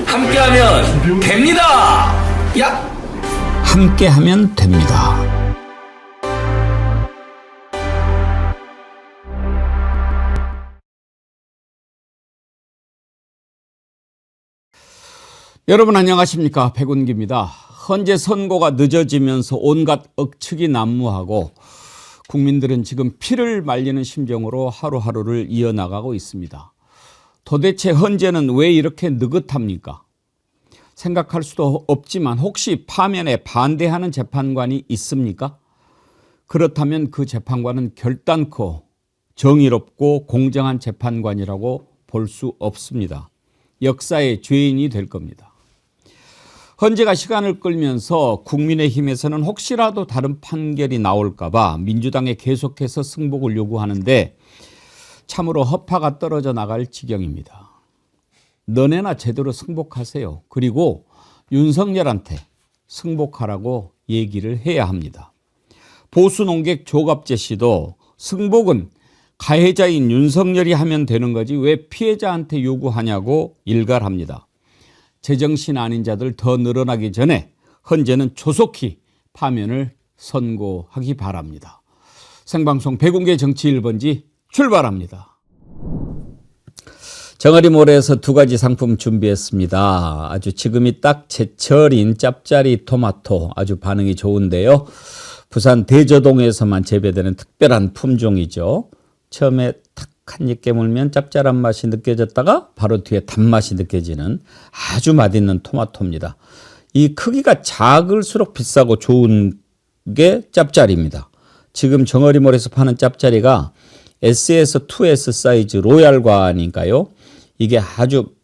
함께하면 됩니다. 야! 함께하면 됩니다. 여러분 안녕하십니까? 백운기입니다. 헌재 선고가 늦어지면서 온갖 억측이 난무하고 국민들은 지금 피를 말리는 심정으로 하루하루를 이어나가고 있습니다. 도대체 헌재는 왜 이렇게 느긋합니까? 생각할 수도 없지만 혹시 파면에 반대하는 재판관이 있습니까? 그렇다면 그 재판관은 결단코 정의롭고 공정한 재판관이라고 볼 수 없습니다. 역사의 죄인이 될 겁니다. 헌재가 시간을 끌면서 국민의힘에서는 혹시라도 다른 판결이 나올까 봐 민주당에 계속해서 승복을 요구하는데 참으로 허파가 떨어져 나갈 지경입니다. 너네나 제대로 승복하세요. 그리고 윤석열한테 승복하라고 얘기를 해야 합니다. 보수 농객 조갑재 씨도 승복은 가해자인 윤석열이 하면 되는 거지 왜 피해자한테 요구하냐고 일갈합니다. 제정신 아닌 자들 더 늘어나기 전에 헌재는 조속히 파면을 선고하기 바랍니다. 생방송 백운계 정치 1번지 출발합니다. 정어리몰에서 두 가지 상품 준비했습니다. 아주 지금이 딱 제철인 짭짜리 토마토 아주 반응이 좋은데요. 부산 대저동에서만 재배되는 특별한 품종이죠. 처음에 탁 한 입 깨물면 짭짤한 맛이 느껴졌다가 바로 뒤에 단맛이 느껴지는 아주 맛있는 토마토입니다. 이 크기가 작을수록 비싸고 좋은 게 짭짜리입니다. 지금 정어리몰에서 파는 짭짜리가 S에서 2S 사이즈 로얄관인가요? 이게 아주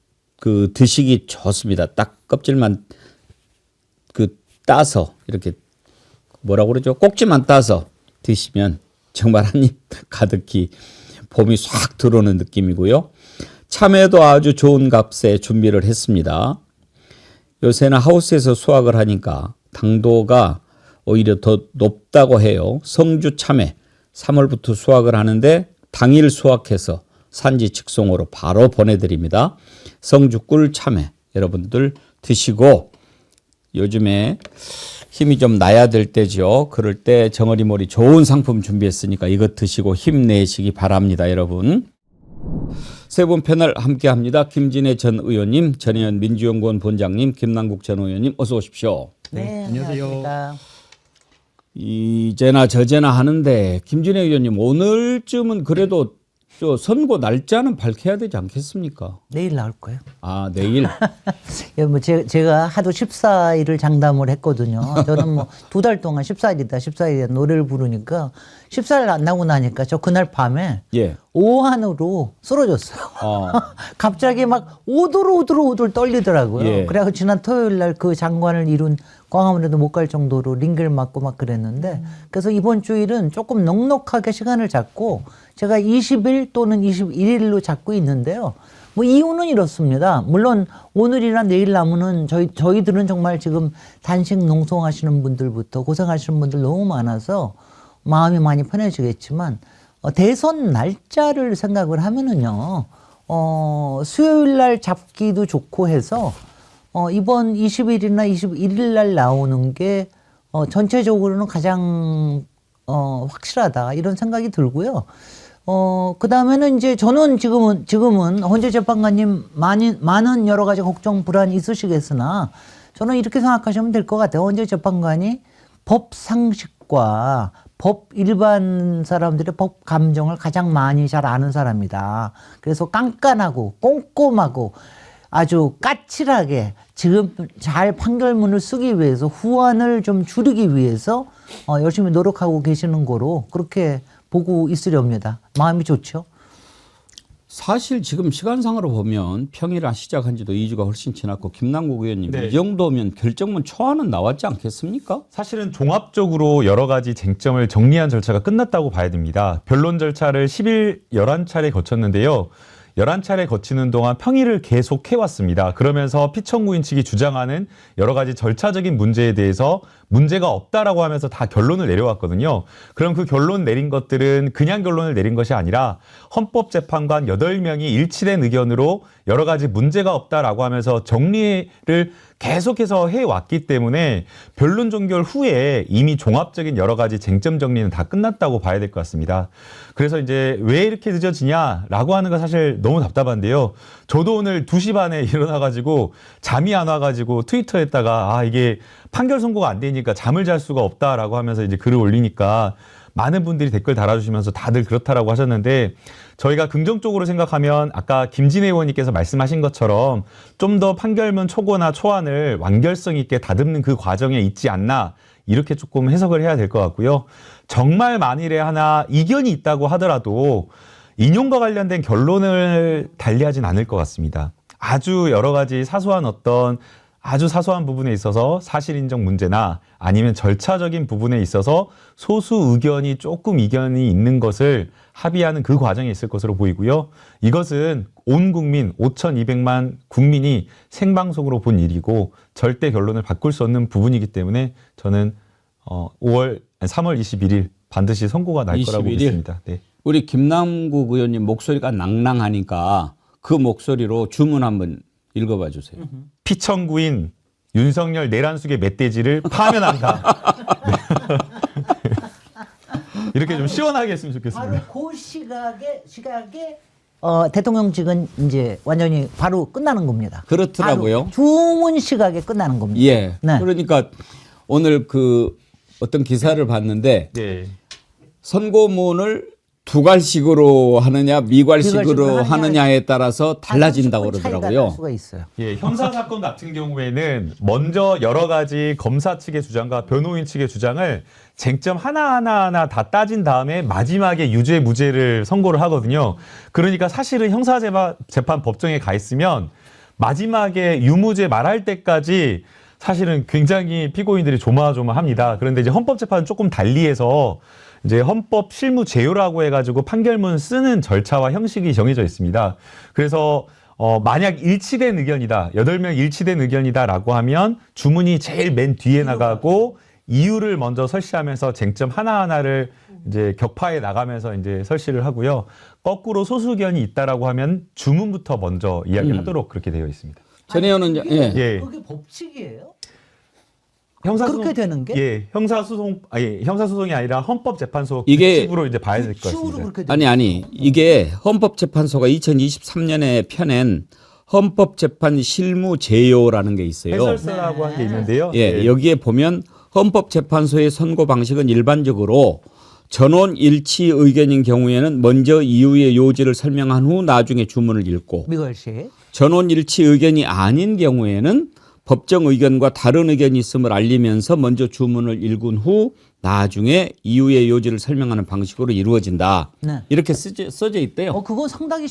드시기 좋습니다. 딱 껍질만 따서 이렇게 뭐라고 그러죠? 꼭지만 따서 드시면 정말 한 입 가득히 봄이 싹 들어오는 느낌이고요. 참외도 아주 좋은 값에 준비를 했습니다. 요새는 하우스에서 수확을 하니까 당도가 오히려 더 높다고 해요. 성주 참외 3월부터 수확을 하는데 당일 수확해서 산지 직송으로 바로 보내드립니다. 성주 꿀 참외 여러분들 드시고 요즘에 힘이 좀 나야 될 때죠. 그럴 때 정어리몰이 좋은 상품 준비했으니까 이것 드시고 힘내시기 바랍니다. 여러분. 세 분 패널 함께합니다. 김진애 전 의원님, 전혜연 민주연구원 본장님, 김남국 전 의원님 어서 오십시오. 네, 안녕하세요. 이제나 저제나 하는데 김진애 의원님 오늘쯤은 그래도 선고 날짜는 밝혀야 되지 않겠습니까? 내일 나올 거예요. 아, 내일? 뭐 제가 하도 14일을 장담을 했거든요. 저는 뭐 2달 동안 14일이다, 14일이다 노래를 부르니까 14일 안 나고 나니까 저 그날 밤에 예. 오한으로 쓰러졌어요. 갑자기 막 오돌 떨리더라고요. 예. 그래서 지난 토요일 날 그 장관을 이룬 광화문에도 못 갈 정도로 링겔 맞고 막 그랬는데 그래서 이번 주일은 조금 넉넉하게 시간을 잡고 제가 20일 또는 21일로 잡고 있는데요. 뭐 이유는 이렇습니다. 물론 오늘이나 내일 남으는 저희들은 정말 지금 단식 농성하시는 분들부터 고생하시는 분들 너무 많아서 마음이 많이 편해지겠지만 대선 날짜를 생각을 하면은요. 수요일 날 잡기도 좋고 해서 이번 20일이나 21일 날 나오는 게 전체적으로는 가장 확실하다 이런 생각이 들고요. 그 다음에는 이제 저는 지금은 헌재 재판관님 많은 여러 가지 걱정 불안이 있으시겠으나 저는 이렇게 생각하시면 될 것 같아요. 헌재 재판관이 법 상식과 법 일반 사람들의 법 감정을 가장 많이 잘 아는 사람이다. 그래서 깐깐하고 꼼꼼하고 아주 까칠하게 지금 잘 판결문을 쓰기 위해서 후환을 좀 줄이기 위해서 열심히 노력하고 계시는 거로 그렇게 보고 있으렵니다. 마음이 좋죠. 사실 지금 시간상으로 보면 평일에 시작한 지도 2주가 훨씬 지났고 김남국 의원님 네. 이 정도면 결정문 초안은 나왔지 않겠습니까? 사실은 종합적으로 여러 가지 쟁점을 정리한 절차가 끝났다고 봐야 됩니다. 변론 절차를 10일 11차례 거쳤는데요. 11차례 거치는 동안 평의를 계속해왔습니다. 그러면서 피청구인 측이 주장하는 여러 가지 절차적인 문제에 대해서 문제가 없다라고 하면서 다 결론을 내려왔거든요. 그럼 그 결론 내린 것들은 그냥 결론을 내린 것이 아니라 헌법재판관 8명이 일치된 의견으로 여러 가지 문제가 없다라고 하면서 정리를 계속해서 해왔기 때문에 변론 종결 후에 이미 종합적인 여러 가지 쟁점 정리는 다 끝났다고 봐야 될 것 같습니다. 그래서 이제 왜 이렇게 늦어지냐라고 하는 건 사실 너무 답답한데요. 저도 오늘 2시 반에 일어나가지고 잠이 안 와가지고 트위터에다가 이게 판결 선고가 안 되니까 잠을 잘 수가 없다라고 하면서 이제 글을 올리니까 많은 분들이 댓글 달아주시면서 다들 그렇다라고 하셨는데 저희가 긍정적으로 생각하면 아까 김진애 의원님께서 말씀하신 것처럼 좀 더 판결문 초고나 초안을 완결성 있게 다듬는 그 과정에 있지 않나 이렇게 조금 해석을 해야 될 것 같고요. 정말 만일에 하나 이견이 있다고 하더라도 인용과 관련된 결론을 달리하진 않을 것 같습니다. 아주 여러 가지 사소한 아주 사소한 부분에 있어서 사실 인정 문제나 아니면 절차적인 부분에 있어서 소수 의견이 조금 이견이 있는 것을 합의하는 그 과정에 있을 것으로 보이고요. 이것은 온 국민 5,200만 국민이 생방송으로 본 일이고 절대 결론을 바꿀 수 없는 부분이기 때문에 저는 3월 21일 반드시 선고가 날 거라고 21일? 믿습니다. 네. 우리 김남국 의원님 목소리가 낭낭하니까 그 목소리로 주문 한번 읽어봐 주세요. 피청구인 윤석열 내란숙의 멧돼지를 파면한다. 네. 이렇게 좀 시원하게 했으면 좋겠습니다. 바로 그 시각에 대통령직은 이제 완전히 바로 끝나는 겁니다. 그렇더라고요. 바로 주문 시각에 끝나는 겁니다. 예. 네. 그러니까 오늘 그 어떤 기사를 봤는데 네. 선고문을 두괄식으로 하느냐 미괄식으로 미괄식으로 하느냐에 따라서 달라진다고 차이가 날 그러더라고요. 수가 있어요. 예, 형사 사건 같은 경우에는 먼저 여러 가지 검사 측의 주장과 변호인 측의 주장을 쟁점 하나하나 다 따진 다음에 마지막에 유죄 무죄를 선고를 하거든요. 그러니까 사실은 형사재판 법정에 가 있으면 마지막에 유무죄 말할 때까지 사실은 굉장히 피고인들이 조마조마합니다. 그런데 이제 헌법재판은 조금 달리해서 이제 헌법 실무 제요라고 해가지고 판결문 쓰는 절차와 형식이 정해져 있습니다. 그래서 만약 일치된 의견이다, 8명 일치된 의견이다라고 하면 주문이 제일 맨 뒤에 나가고 이유를 먼저 설시하면서 쟁점 하나하나를 이제 격파해 나가면서 이제 설시를 하고요. 거꾸로 소수 의견이 있다라고 하면 주문부터 먼저 이야기하도록 그렇게 되어 있습니다. 전혜연은 예. 그게 법칙이에요? 형사소송, 그렇게 되는 게? 예, 형사소송이 아니라 헌법재판소 이게 규칙으로 이제 봐야 될 것 식으로 같습니다. 그렇게 되는 아니 이게 헌법재판소가 2023년에 펴낸 헌법재판 실무 제요라는 게 있어요. 해설서라고 한 게 있는데요. 예, 여기에 보면 헌법재판소의 선고 방식은 일반적으로 전원 일치 의견인 경우에는 먼저 이유의 요지를 설명한 후 나중에 주문을 읽고 미걸씨. 전원 일치 의견이 아닌 경우에는 법정 의견과 다른 의견이 있음을 알리면서 먼저 주문을 읽은 후 나중에 이유의 요지를 설명하는 방식으로 이루어진다. 네. 이렇게 써져 있대요. 그건 상당히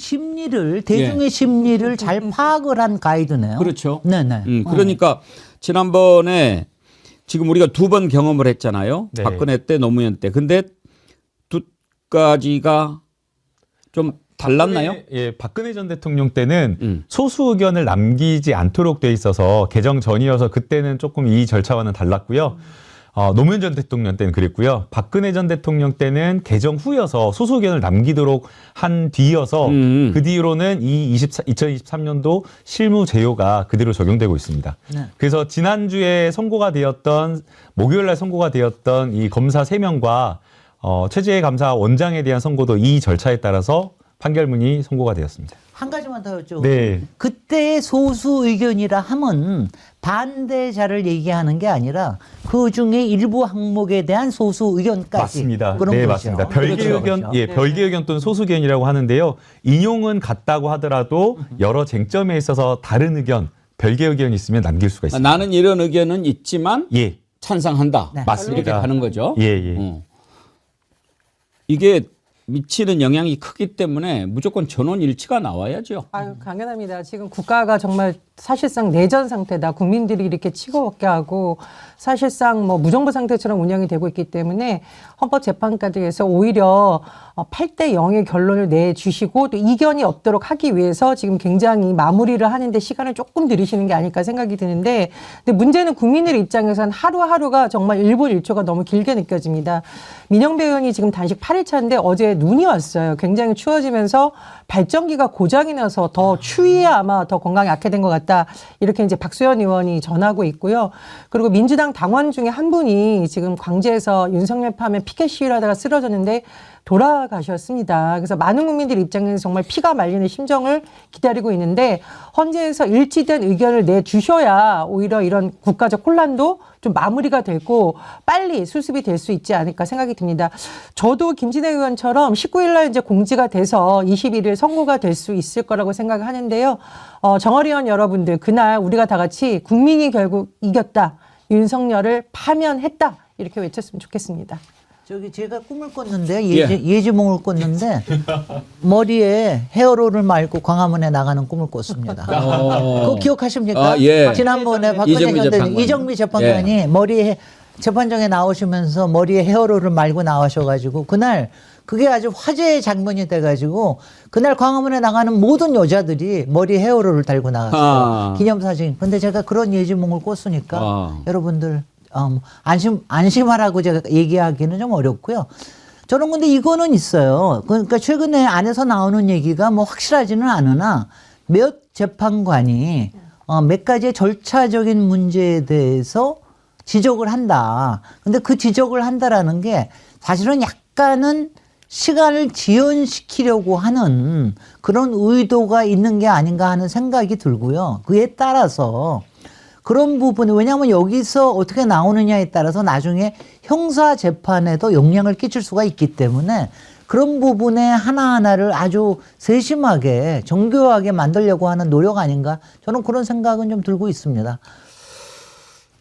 대중의 심리를 잘 파악을 한 가이드네요. 그렇죠. 네네. 그러니까 지난번에 지금 우리가 2번 경험을 했잖아요. 네. 박근혜 때 노무현 때. 근데 두 가지가 좀 달랐나요? 박근혜 전 대통령 때는 소수 의견을 남기지 않도록 돼 있어서 개정 전이어서 그때는 조금 이 절차와는 달랐고요. 노무현 전 대통령 때는 그랬고요. 박근혜 전 대통령 때는 개정 후여서 소수 의견을 남기도록 한 뒤여서 그 뒤로는 이 2023년도 실무 제요가 그대로 적용되고 있습니다. 네. 그래서 지난주에 목요일 날 선고가 되었던 이 검사 3명과 최재해 감사 원장에 대한 선고도 이 절차에 따라서 판결문이 선고가 되었습니다. 한 가지만 더 여쭤. 네. 그때의 소수 의견이라 함은 반대자를 얘기하는 게 아니라 그 중에 일부 항목에 대한 소수 의견까지. 맞습니다. 그런 네, 거죠. 맞습니다. 별개 그렇죠, 의견, 그렇죠. 예, 별개 의견 또는 소수 의견이라고 하는데요. 인용은 같다고 하더라도 여러 쟁점에 있어서 다른 의견, 별개 의견이 있으면 남길 수가 있습니다. 나는 이런 의견은 있지만 예, 찬성한다. 네. 맞습니다. 이렇게 가는 거죠. 예, 예. 이게 미치는 영향이 크기 때문에 무조건 전원 일치가 나와야죠. 아유, 당연합니다. 지금 국가가 정말 사실상 내전 상태다. 국민들이 이렇게 치고 먹게 하고 사실상 뭐 무정부 상태처럼 운영이 되고 있기 때문에 헌법재판까지에서 오히려 8대 0의 결론을 내주시고 또 이견이 없도록 하기 위해서 지금 굉장히 마무리를 하는데 시간을 조금 들이시는 게 아닐까 생각이 드는데, 근데 문제는 국민들 입장에서는 하루하루가 정말 1분 1초가 너무 길게 느껴집니다. 민영배 의원이 지금 단식 8일 차인데 어제 눈이 왔어요. 굉장히 추워지면서 발전기가 고장이 나서 더 추위에 아마 더 건강이 악화된 것 같다. 이렇게 이제 박수현 의원이 전하고 있고요. 그리고 민주당 당원 중에 한 분이 지금 광주에서 윤석열 파면 피켓 시위를 하다가 쓰러졌는데 돌아가셨습니다. 그래서 많은 국민들 입장에서 정말 피가 말리는 심정을 기다리고 있는데, 헌재에서 일치된 의견을 내주셔야 오히려 이런 국가적 혼란도 좀 마무리가 되고 빨리 수습이 될 수 있지 않을까 생각이 듭니다. 저도 김진애 의원처럼 19일 날 이제 공지가 돼서 21일 선고가 될 수 있을 거라고 생각을 하는데요. 정어리 의원 여러분들, 그날 우리가 다 같이 국민이 결국 이겼다, 윤석열을 파면했다, 이렇게 외쳤으면 좋겠습니다. 저기 제가 꿈을 꿨는데요. 예지몽을 꿨는데 머리에 헤어롤을 말고 광화문에 나가는 꿈을 꿨습니다. 그거 기억하십니까? 예. 지난번에 박근혜 전 대통령 이정미 재판관이 머리에 재판정에 나오시면서 머리에 헤어롤을 말고 나와셔가지고 그날 그게 아주 화제의 장면이 돼가지고 그날 광화문에 나가는 모든 여자들이 머리에 헤어롤을 달고 나갔어요. 기념사진. 근데 제가 그런 예지몽을 꿨으니까 여러분들 안심하라고 제가 얘기하기는 좀 어렵고요. 저는 근데 이거는 있어요. 그러니까 최근에 안에서 나오는 얘기가 뭐 확실하지는 않으나 몇 재판관이 몇 가지의 절차적인 문제에 대해서 지적을 한다. 근데 그 지적을 한다라는 게 사실은 약간은 시간을 지연시키려고 하는 그런 의도가 있는 게 아닌가 하는 생각이 들고요. 그에 따라서 그런 부분이, 왜냐하면 여기서 어떻게 나오느냐에 따라서 나중에 형사 재판에도 영향을 끼칠 수가 있기 때문에 그런 부분에 하나하나를 아주 세심하게 정교하게 만들려고 하는 노력 아닌가, 저는 그런 생각은 좀 들고 있습니다.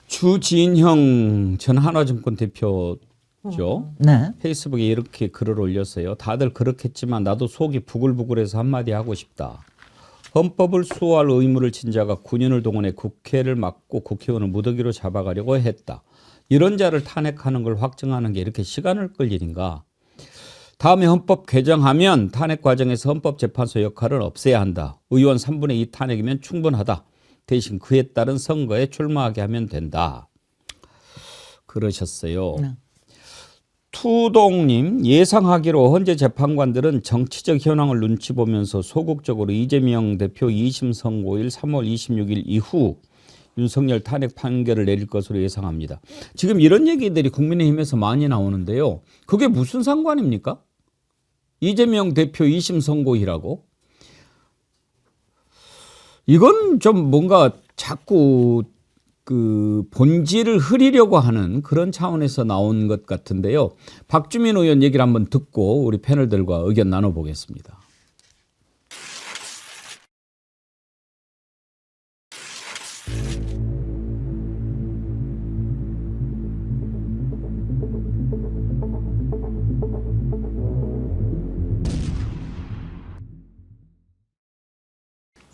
주진형 전 한화증권 대표죠. 네. 페이스북에 이렇게 글을 올렸어요. 다들 그렇겠지만 나도 속이 부글부글해서 한마디 하고 싶다. 헌법을 수호할 의무를 진 자가 9년을 동원해 국회를 막고 국회의원을 무더기로 잡아가려고 했다. 이런 자를 탄핵하는 걸 확정하는 게 이렇게 시간을 끌 일인가. 다음에 헌법 개정하면 탄핵 과정에서 헌법재판소 역할을 없애야 한다. 의원 3분의 2 탄핵이면 충분하다. 대신 그에 따른 선거에 출마하게 하면 된다. 그러셨어요. 네. 투동님, 예상하기로 헌재 재판관들은 정치적 현황을 눈치 보면서 소극적으로 이재명 대표 2심 선고일 3월 26일 이후 윤석열 탄핵 판결을 내릴 것으로 예상합니다. 지금 이런 얘기들이 국민의힘에서 많이 나오는데요. 그게 무슨 상관입니까? 이재명 대표 2심 선고일하고. 이건 좀 뭔가 자꾸 그 본질을 흐리려고 하는 그런 차원에서 나온 것 같은데요. 박주민 의원 얘기를 한번 듣고 우리 패널들과 의견 나눠보겠습니다.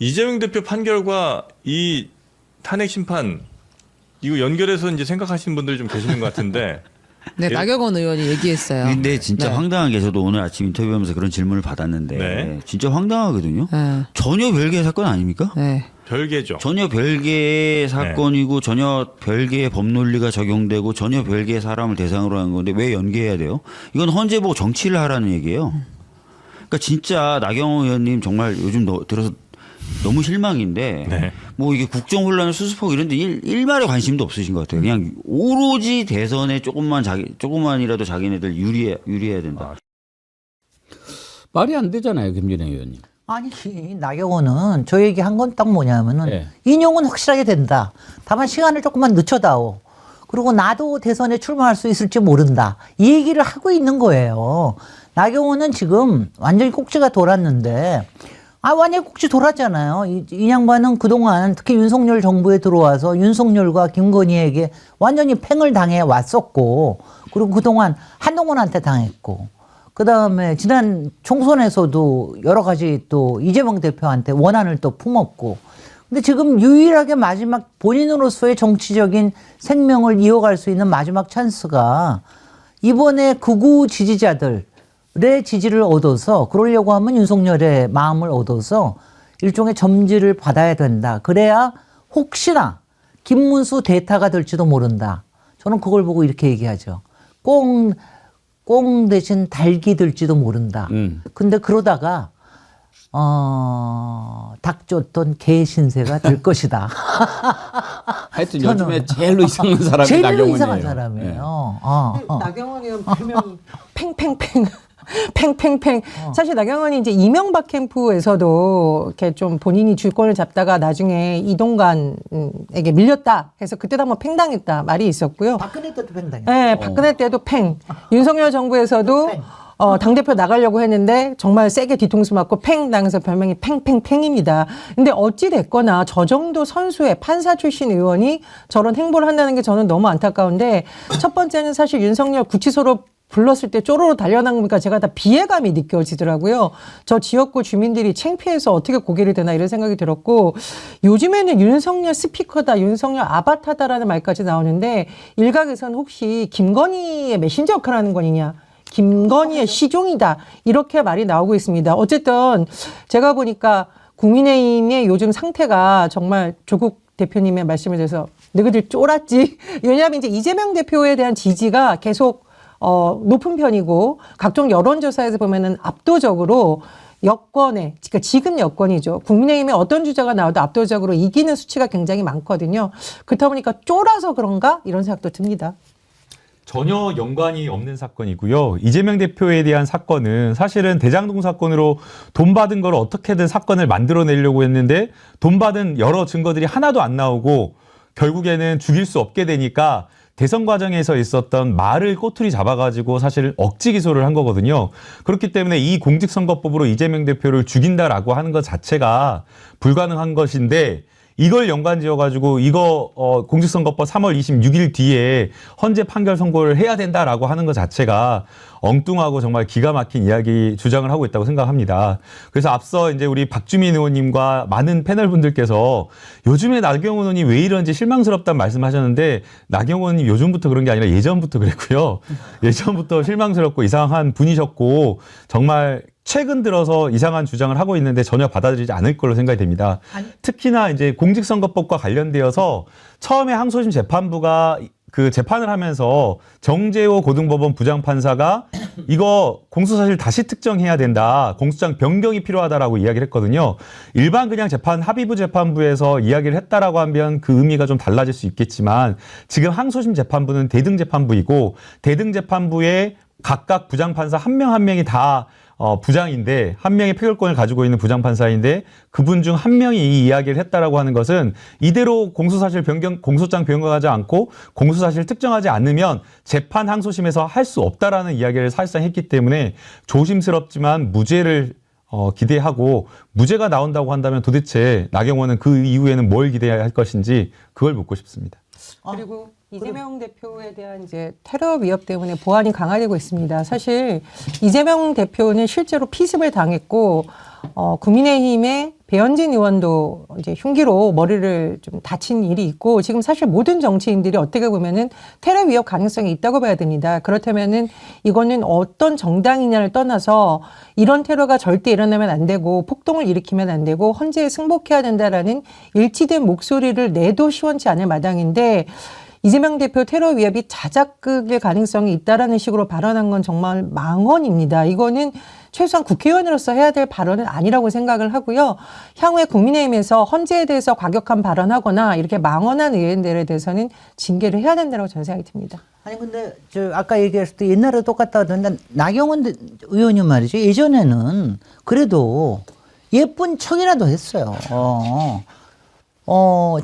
이재명 대표 판결과 이 탄핵 심판 이거 연결해서 이제 생각하시는 분들이 좀 계시는 것 같은데. 네, 나경원 의원이 얘기했어요. 근데 진짜 네. 황당한 게, 저도 오늘 아침 인터뷰하면서 그런 질문을 받았는데 네. 진짜 황당하거든요. 네. 전혀 별개의 사건 아닙니까? 네. 별개죠. 전혀 별개의 사건이고 전혀 별개의 법 논리가 적용되고 전혀 별개의 사람을 대상으로 하는 건데 왜 연계해야 돼요? 이건 헌재 보고 정치를 하라는 얘기예요. 그러니까 진짜 나경원 의원님 정말 요즘 들어서 너무 실망인데 네. 뭐 이게 국정 혼란을 수습하고 이런데 일말의 관심도 없으신 것 같아요. 그냥 오로지 대선에 조금만이라도 자기네들 유리해야 된다. 말이 안 되잖아요, 김진애 의원님. 아니, 나경원은 저 얘기한 건 딱 뭐냐면은 네. 인용은 확실하게 된다. 다만 시간을 조금만 늦춰다오. 그리고 나도 대선에 출마할 수 있을지 모른다. 이 얘기를 하고 있는 거예요. 나경원은 지금 완전히 꼭지가 돌았는데, 완전히 꼭지 돌았잖아요. 이 양반은 그동안 특히 윤석열 정부에 들어와서 윤석열과 김건희에게 완전히 팽을 당해 왔었고, 그리고 그동안 한동훈한테 당했고, 그다음에 지난 총선에서도 여러 가지 또 이재명 대표한테 원한을 또 품었고, 근데 지금 유일하게 마지막 본인으로서의 정치적인 생명을 이어갈 수 있는 마지막 찬스가 이번에 극우 지지자들의 지지를 얻어서, 그러려고 하면 윤석열의 마음을 얻어서 일종의 점지를 받아야 된다. 그래야 혹시나 김문수 대타가 될지도 모른다. 저는 그걸 보고 이렇게 얘기하죠. 꽁 대신 닭이 될지도 모른다. 근데 그러다가 닭 쫓던 개 신세가 될 것이다. 하여튼 저는 요즘에 제일로 이상한 사람이 제일 나경원이에요. 이상한 사람이에요. 나경원 의원 별명이 팽팽팽. 팽팽팽. 사실 나경원이 이제 이명박 캠프에서도 이렇게 좀 본인이 주권을 잡다가 나중에 이동관에게 밀렸다 해서 그때도 한번 팽당했다 말이 있었고요. 박근혜 때도 팽당했어요. 네, 박근혜 때도 팽. 윤석열 정부에서도 당대표 나가려고 했는데 정말 세게 뒤통수 맞고 팽 당해서 별명이 팽팽팽입니다. 근데 어찌됐거나 저 정도 선수의 판사 출신 의원이 저런 행보를 한다는 게 저는 너무 안타까운데, 첫 번째는 사실 윤석열 구치소로 불렀을 때 쪼로로 달려난 거니까 제가 다 비애감이 느껴지더라고요. 저 지역구 주민들이 창피해서 어떻게 고개를 드나 이런 생각이 들었고, 요즘에는 윤석열 스피커다, 윤석열 아바타다라는 말까지 나오는데, 일각에서는 혹시 김건희의 메신저 역할을 하는 거냐, 김건희의 시종이다, 이렇게 말이 나오고 있습니다. 어쨌든 제가 보니까 국민의힘의 요즘 상태가 정말 조국 대표님의 말씀에 대해서 너희들 쫄았지. 왜냐하면 이제 이재명 대표에 대한 지지가 계속 높은 편이고, 각종 여론조사에서 보면은 압도적으로 여권에, 그러니까 지금 여권이죠. 국민의힘에 어떤 주자가 나와도 압도적으로 이기는 수치가 굉장히 많거든요. 그렇다 보니까 쫄아서 그런가? 이런 생각도 듭니다. 전혀 연관이 없는 사건이고요. 이재명 대표에 대한 사건은 사실은 대장동 사건으로 돈 받은 걸 어떻게든 사건을 만들어내려고 했는데, 돈 받은 여러 증거들이 하나도 안 나오고 결국에는 죽일 수 없게 되니까 대선 과정에서 있었던 말을 꼬투리 잡아가지고 사실 억지 기소를 한 거거든요. 그렇기 때문에 이 공직선거법으로 이재명 대표를 죽인다라고 하는 것 자체가 불가능한 것인데, 이걸 연관 지어가지고 이거 공직선거법 3월 26일 뒤에 헌재 판결 선고를 해야 된다라고 하는 것 자체가 엉뚱하고 정말 기가 막힌 이야기 주장을 하고 있다고 생각합니다. 그래서 앞서 이제 우리 박주민 의원님과 많은 패널 분들께서 요즘에 나경원 의원이 왜 이런지 실망스럽다는 말씀하셨는데, 나경원 의원님 요즘부터 그런 게 아니라 예전부터 그랬고요. 예전부터 실망스럽고 이상한 분이셨고, 정말 최근 들어서 이상한 주장을 하고 있는데 전혀 받아들이지 않을 걸로 생각이 됩니다. 특히나 이제 공직선거법과 관련되어서 처음에 항소심 재판부가 그 재판을 하면서 정재호 고등법원 부장판사가 이거 공소사실 다시 특정해야 된다, 공소장 변경이 필요하다라고 이야기를 했거든요. 일반 그냥 재판 합의부 재판부에서 이야기를 했다라고 하면 그 의미가 좀 달라질 수 있겠지만, 지금 항소심 재판부는 대등 재판부이고, 대등 재판부에 각각 부장판사 한 명 한 명이 다 부장인데, 한 명의 표결권을 가지고 있는 부장판사인데, 그분 중 한 명이 이 이야기를 했다라고 하는 것은 이대로 공소사실 변경, 공소장 변경하지 않고 공소사실 특정하지 않으면 재판 항소심에서 할 수 없다라는 이야기를 사실상 했기 때문에 조심스럽지만 무죄를 기대하고, 무죄가 나온다고 한다면 도대체 나경원은 그 이후에는 뭘 기대해야 할 것인지 그걸 묻고 싶습니다. 그리고 이재명 대표에 대한 이제 테러 위협 때문에 보안이 강화되고 있습니다. 사실 이재명 대표는 실제로 피습을 당했고, 국민의힘의 배현진 의원도 이제 흉기로 머리를 좀 다친 일이 있고, 지금 사실 모든 정치인들이 어떻게 보면은 테러 위협 가능성이 있다고 봐야 됩니다. 그렇다면은 이거는 어떤 정당이냐를 떠나서 이런 테러가 절대 일어나면 안 되고, 폭동을 일으키면 안 되고, 헌재에 승복해야 된다라는 일치된 목소리를 내도 시원치 않을 마당인데, 이재명 대표 테러 위협이 자작극일 가능성이 있다라는 식으로 발언한 건 정말 망언입니다. 이거는 최소한 국회의원으로서 해야 될 발언은 아니라고 생각을 하고요. 향후에 국민의힘에서 헌재에 대해서 과격한 발언하거나 이렇게 망언한 의원들에 대해서는 징계를 해야 된다고 저는 생각이 듭니다. 아니 근데 저 아까 얘기했을 때 옛날에 똑같다 하던데, 나경원 의원님 말이죠. 예전에는 그래도 예쁜 척이라도 했어요.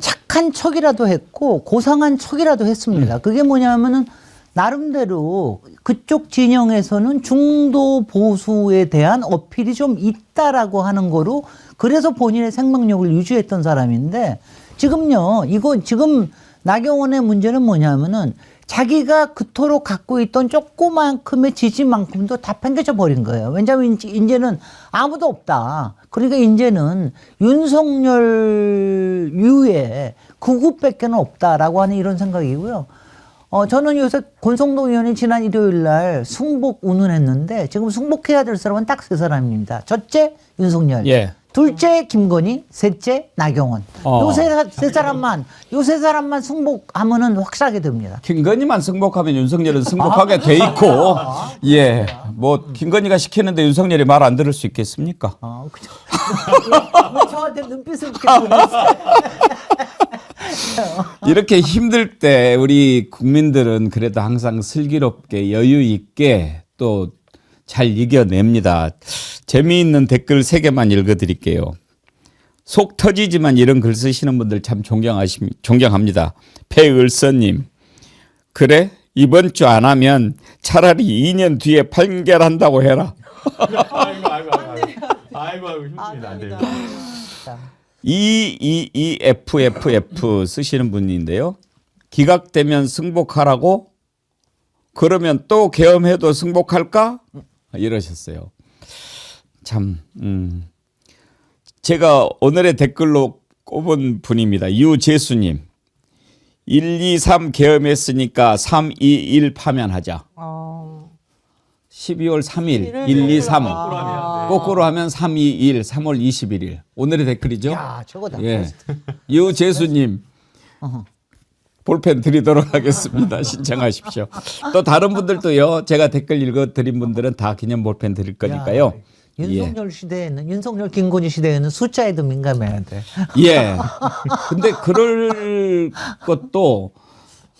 착한 척이라도 했고 고상한 척이라도 했습니다. 그게 뭐냐면은 나름대로 그쪽 진영에서는 중도 보수에 대한 어필이 좀 있다라고 하는 거로, 그래서 본인의 생명력을 유지했던 사람인데, 지금요, 이거 지금 나경원의 문제는 뭐냐면은 자기가 그토록 갖고 있던 조그만큼의 지지만큼도 다 팽개쳐 버린 거예요. 왜냐하면 이제는 아무도 없다. 그러니까 이제는 윤석열 이후에 구구밖에는 없다라고 하는 이런 생각이고요. 저는 요새 권성동 의원이 지난 일요일 날 승복 운운했는데 지금 승복해야 될 사람은 딱 세 사람입니다. 첫째 윤석열, 예. 둘째 김건희, 셋째 나경원. 요 세 사람만 승복하면은 확실하게 됩니다. 김건희만 승복하면 윤석열은 승복하게 돼 있고, 예, 뭐 김건희가 시키는데 윤석열이 말 안 들을 수 있겠습니까? 그죠. 왜 저한테 눈빛을 이렇게 보냈어요? 이렇게 힘들 때 우리 국민들은 그래도 항상 슬기롭게 여유 있게 또 잘 이겨냅니다. 재미있는 댓글 3개만 읽어드릴게요. 속 터지지만 이런 글 쓰시는 분들 참 존경합니다. 배을서님, 그래? 이번 주 안 하면 차라리 2년 뒤에 판결한다고 해라. 아이고 힘듭니다. 안 돼요. EFFF 쓰시는 분인데요. 기각되면 승복하라고? 그러면 또 계엄해도 승복할까? 이러셨어요. 참, 제가 오늘의 댓글로 꼽은 분입니다. 유재수님. 1, 2, 3 계엄했으니까 3, 2, 1 파면하자. 12월 3일, 1, 2, 3. 거꾸로 하면 3, 2, 1, 3월 21일. 오늘의 댓글이죠. 야, 저거다. 예. 유재수님. 볼펜 드리도록 하겠습니다. 신청하십시오. 또 다른 분들도요. 제가 댓글 읽어드린 분들은 다 기념 볼펜 드릴 거니까요. 윤석열 시대에는 윤석열 김건희 시대에는 숫자에도 민감해야 돼. 예. 근데 그럴 것도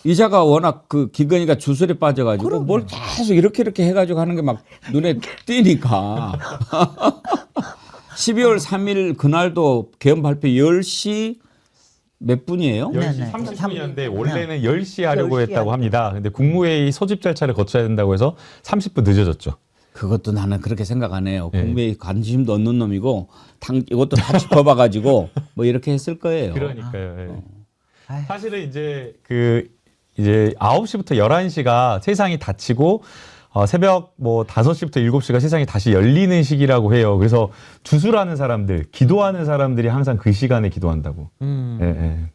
이자가 워낙 그 김건희가 주술에 빠져가지고 뭘 계속 이렇게 해가지고 하는 게 막 눈에 띄니까. 12월 3일 그날도 개헌 발표 10시 몇 분이에요? 10시 30분이었는데 원래는 10시에 하려고 10시 했다고 합니다. 근데 국무회의 소집 절차를 거쳐야 된다고 해서 30분 늦어졌죠. 그것도 나는 그렇게 생각 안 해요. 네. 국무회의 관심도 없는 놈이고 이것도 다 짚어봐가지고 뭐 이렇게 했을 거예요. 그러니까요. 예. 사실은 이제 9시부터 11시가 세상이 닫히고 새벽 뭐 5시부터 7시가 세상이 다시 열리는 시기라고 해요. 그래서 주술하는 사람들, 기도하는 사람들이 항상 그 시간에 기도한다고. 예.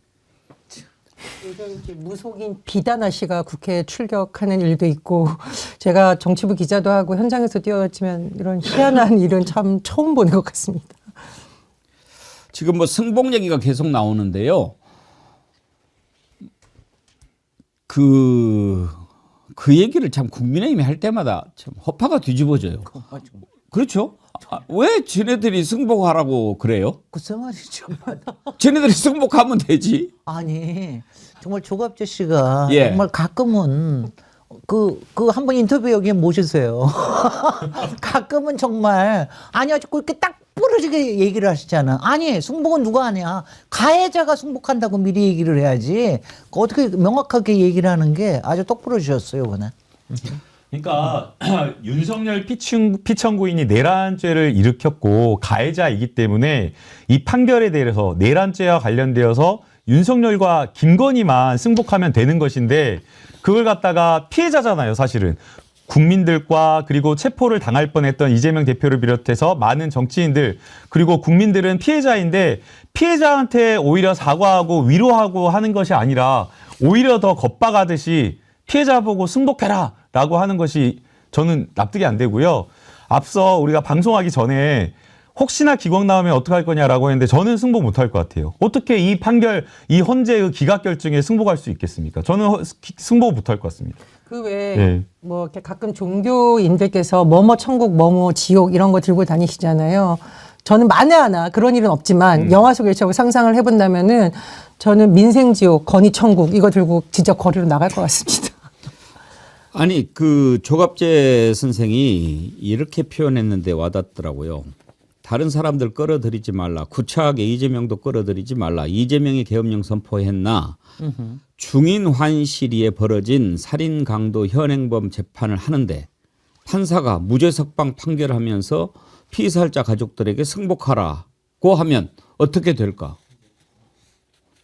요즘 이제 무속인 비단아 씨가 국회에 출격하는 일도 있고 제가 정치부 기자도 하고 현장에서 뛰어갔지만 이런 희한한 일은 참 처음 보는 것 같습니다. 지금 뭐 승복 얘기가 계속 나오는데요. 그 얘기를 참 국민의힘이 할 때마다 참 허파가 뒤집어져요. 그렇죠? 왜 쟤네들이 승복하라고 그래요? 글쎄 말이죠. 쟤네들이 승복하면 되지. 아니 정말 조갑재 씨가 예. 정말 가끔은 그 한번 인터뷰 여기에 모시세요. 가끔은 정말 아니야 자꾸 이렇게 딱 부러지게 얘기를 하시잖아. 아니 승복은 누가 하냐? 가해자가 승복한다고 미리 얘기를 해야지. 어떻게 명확하게 얘기를 하는 게 아주 똑부러지셨어요, 그는. 그러니까 윤석열 피청구인이 내란죄를 일으켰고 가해자이기 때문에 이 판결에 대해서 내란죄와 관련되어서 윤석열과 김건희만 승복하면 되는 것인데 그걸 갖다가 피해자잖아요, 사실은. 국민들과 그리고 체포를 당할 뻔했던 이재명 대표를 비롯해서 많은 정치인들 그리고 국민들은 피해자인데 피해자한테 오히려 사과하고 위로하고 하는 것이 아니라 오히려 더 겁박하듯이 피해자 보고 승복해라 라고 하는 것이 저는 납득이 안 되고요. 앞서 우리가 방송하기 전에 혹시나 기각 나오면 어떡할 거냐라고 했는데 저는 승복 못할 것 같아요. 어떻게 이 판결, 이 헌재의 기각 결정에 승복할 수 있겠습니까? 저는 승복 못할 것 같습니다. 그 외에 네. 뭐 이렇게 가끔 종교인들께서 뭐뭐 천국, 뭐뭐 지옥 이런 거 들고 다니시잖아요. 저는 만에 하나 그런 일은 없지만 영화 속에서 상상을 해본다면은 저는 민생지옥, 건의천국 이거 들고 진짜 거리로 나갈 것 같습니다. 아니 그 조갑재 선생이 이렇게 표현했는데 와닿더라고요. 다른 사람들 끌어들이지 말라. 구차하게 이재명도 끌어들이지 말라. 이재명이 계엄령 선포했나. 중인 환시리에 벌어진 살인 강도 현행범 재판을 하는데 판사가 무죄 석방 판결하면서 피살자 가족들에게 승복하라고 하면 어떻게 될까?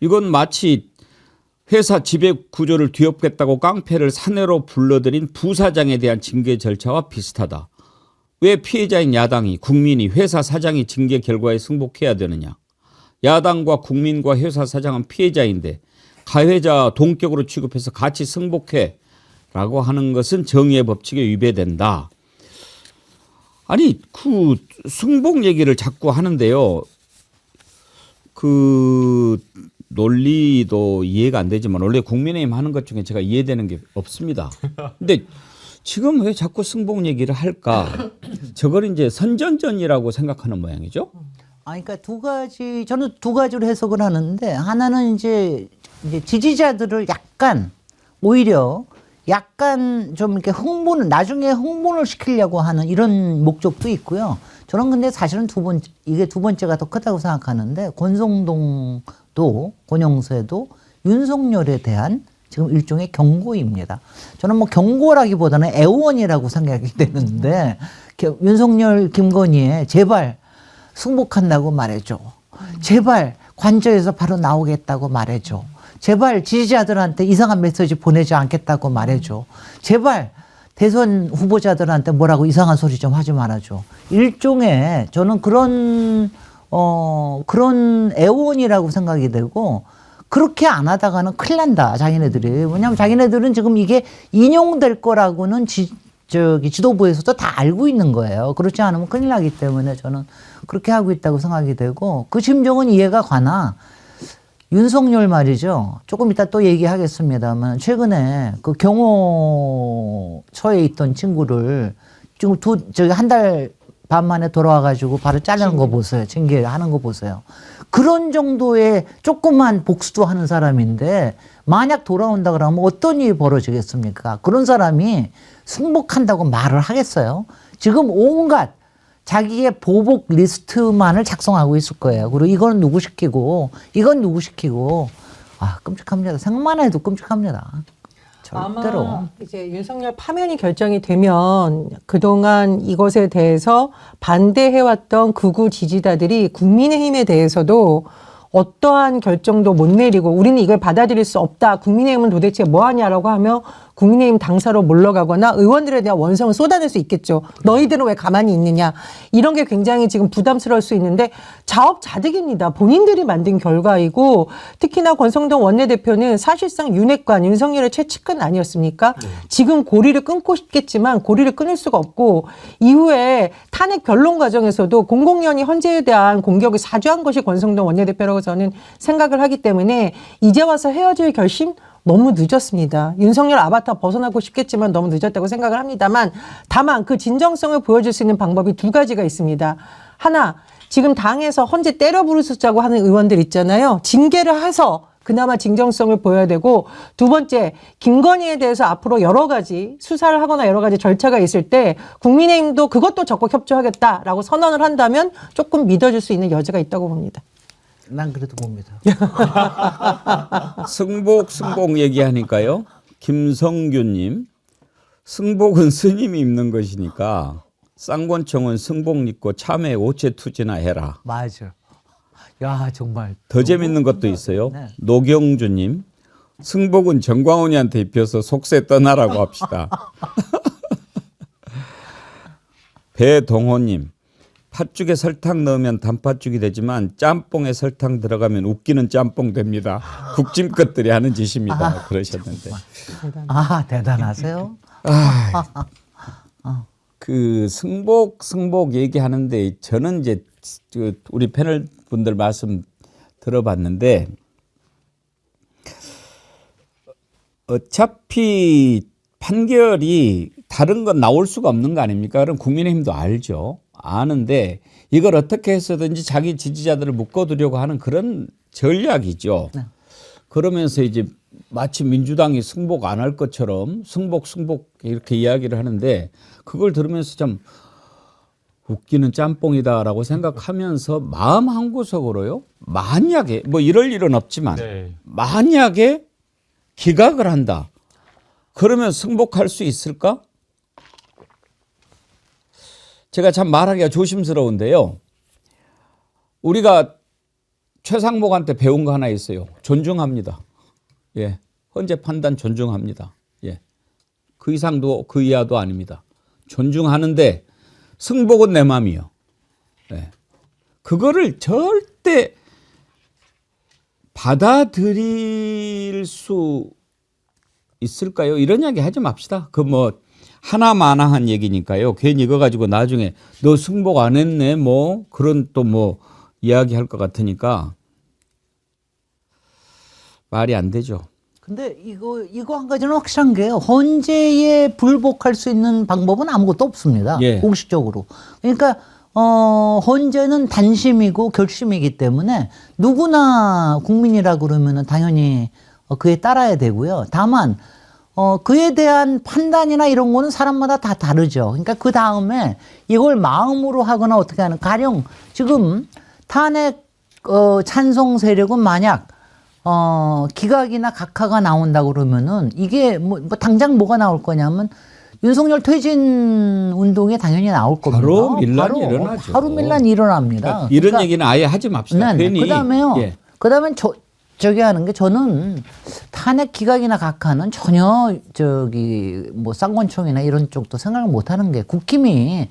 이건 마치 회사 지배 구조를 뒤엎겠다고 깡패를 사내로 불러들인 부사장에 대한 징계 절차와 비슷하다. 왜 피해자인 야당이, 국민이, 회사 사장이 징계 결과에 승복해야 되느냐. 야당과 국민과 회사 사장은 피해자인데 가해자 동격으로 취급해서 같이 승복해라고 하는 것은 정의의 법칙에 위배된다. 아니 그 승복 얘기를 자꾸 하는데요. 그 논리도 이해가 안 되지만 원래 국민의힘 하는 것 중에 제가 이해되는 게 없습니다. 근데 지금 왜 자꾸 승복 얘기를 할까? 저걸 이제 선전전이라고 생각하는 모양이죠. 그러니까 두 가지, 저는 두 가지로 해석을 하는데, 하나는 이제 지지자들을 약간 오히려 약간 좀 이렇게 나중에 흥분을 시키려고 하는 이런 목적도 있고요. 저는 근데 사실은 이게 두 번째가 더 크다고 생각하는데, 권성동도 권영세도 윤석열에 대한 지금 일종의 경고입니다. 저는 뭐 경고라기보다는 애원이라고 생각이 되는데, 윤석열, 김건희에 제발 승복한다고 말해줘. 제발 관저에서 바로 나오겠다고 말해줘. 제발 지지자들한테 이상한 메시지 보내지 않겠다고 말해줘. 제발 대선 후보자들한테 뭐라고 이상한 소리 좀 하지 말아줘. 일종의 저는 그런 애원이라고 생각이 되고, 그렇게 안 하다가는 큰일 난다, 자기네들이. 왜냐하면 자기네들은 지금 이게 인용될 거라고는 지도부에서도 다 알고 있는 거예요. 그렇지 않으면 큰일 나기 때문에 저는 그렇게 하고 있다고 생각이 되고, 그 심정은 이해가 가나, 윤석열 말이죠. 조금 이따 또 얘기하겠습니다만, 최근에 그 경호처에 있던 친구를 지금 한 달 반 만에 돌아와가지고 바로 자르는 거 보세요. 징계하는 거 보세요. 그런 정도의 조그만 복수도 하는 사람인데, 만약 돌아온다 그러면 어떤 일이 벌어지겠습니까? 그런 사람이 승복한다고 말을 하겠어요? 지금 온갖 자기의 보복 리스트만을 작성하고 있을 거예요. 그리고 이건 누구 시키고, 이건 누구 시키고. 아, 끔찍합니다. 생각만 해도 끔찍합니다. 절대로. 아마 이제 윤석열 파면이 결정이 되면 그동안 이것에 대해서 반대해왔던 극우 지지자들이 국민의힘에 대해서도 어떠한 결정도 못 내리고, 우리는 이걸 받아들일 수 없다, 국민의힘은 도대체 뭐하냐라고 하며 국민의힘 당사로 물러가거나 의원들에 대한 원성을 쏟아낼 수 있겠죠. 너희들은 왜 가만히 있느냐. 이런 게 굉장히 지금 부담스러울 수 있는데, 자업자득입니다. 본인들이 만든 결과이고, 특히나 권성동 원내대표는 사실상 윤핵관, 윤석열의 최측근 아니었습니까? 네. 지금 고리를 끊고 싶겠지만 고리를 끊을 수가 없고, 이후에 탄핵 변론 과정에서도 공공연히 헌재에 대한 공격을 사주한 것이 권성동 원내대표라고 저는 생각을 하기 때문에, 이제 와서 헤어질 결심 너무 늦었습니다. 윤석열 아바타 벗어나고 싶겠지만 너무 늦었다고 생각을 합니다만, 다만 그 진정성을 보여줄 수 있는 방법이 두 가지가 있습니다. 하나, 지금 당에서 헌재 때려 부르자고 하는 의원들 있잖아요. 징계를 해서 그나마 진정성을 보여야 되고, 두 번째, 김건희에 대해서 앞으로 여러 가지 수사를 하거나 여러 가지 절차가 있을 때 국민의힘도 그것도 적극 협조하겠다라고 선언을 한다면 조금 믿어줄 수 있는 여지가 있다고 봅니다. 난 그래도 봅니다. 승복 얘기하니까요. 김성규님, 승복은 스님이 입는 것이니까 쌍권총은 승복 입고 참외 오체 투지나 해라. 맞아. 야, 정말. 더 재밌는 것도 있어요. 네. 노경주님, 승복은 정광훈이한테 입혀서 속세 떠나라고 합시다. 배동호님, 팥죽에 설탕 넣으면 단팥죽이 되지만 짬뽕에 설탕 들어가면 웃기는 짬뽕 됩니다. 국짐 것들이 하는 짓입니다. 그러셨는데. 아, 대단하세요. 그 승복 얘기하는데, 저는 이제 우리 패널 분들 말씀 들어봤는데, 어차피 판결이 다른 건 나올 수가 없는 거 아닙니까? 그럼 국민의힘도 알죠. 아는데 이걸 어떻게 해서든지 자기 지지자들을 묶어두려고 하는 그런 전략이죠. 네. 그러면서 이제 마치 민주당이 승복 안 할 것처럼 승복 이렇게 이야기를 하는데, 그걸 들으면서 좀 웃기는 짬뽕이다라고 생각하면서 마음 한구석으로요, 만약에 뭐 이럴 일은 없지만 네. 만약에 기각을 한다, 그러면 승복할 수 있을까? 제가 참 말하기가 조심스러운데요. 우리가 최상목한테 배운 거 하나 있어요. 존중합니다. 예. 헌재 판단 존중합니다. 예. 그 이상도 그 이하도 아닙니다. 존중하는데 승복은 내 맘이요. 예. 그거를 절대 받아들일 수 있을까요? 이런 이야기 하지 맙시다. 그 뭐 하나마나한 얘기니까요. 괜히 이거 가지고 나중에 너 승복 안 했네 뭐 그런 또 뭐 이야기할 것 같으니까 말이 안 되죠. 근데 이거 한 가지는 확실한 게요. 헌재에 불복할 수 있는 방법은 아무것도 없습니다. 예. 공식적으로. 그러니까 헌재는 단심이고 결심이기 때문에 누구나 국민이라 그러면은 당연히 그에 따라야 되고요. 다만 그에 대한 판단이나 이런 거는 사람마다 다 다르죠. 그러니까 그 다음에 이걸 마음으로 하거나 어떻게 하는 가령 지금 탄핵 찬성 세력은 만약 기각이나 각하가 나온다 그러면은 이게 뭐 당장 뭐가 나올 거냐면 윤석열 퇴진 운동에 당연히 나올 겁니다. 바로 밀란이 일어나죠. 바로 밀란이 일어납니다. 그러니까 이런 그러니까 얘기는 아예 하지 맙시다. 네, 괜히 그다음에요. 예. 그다음에 저기 하는 게 저는 탄핵 기각이나 각하는 전혀 뭐 쌍권총이나 이런 쪽도 생각을 못 하는 게 국힘이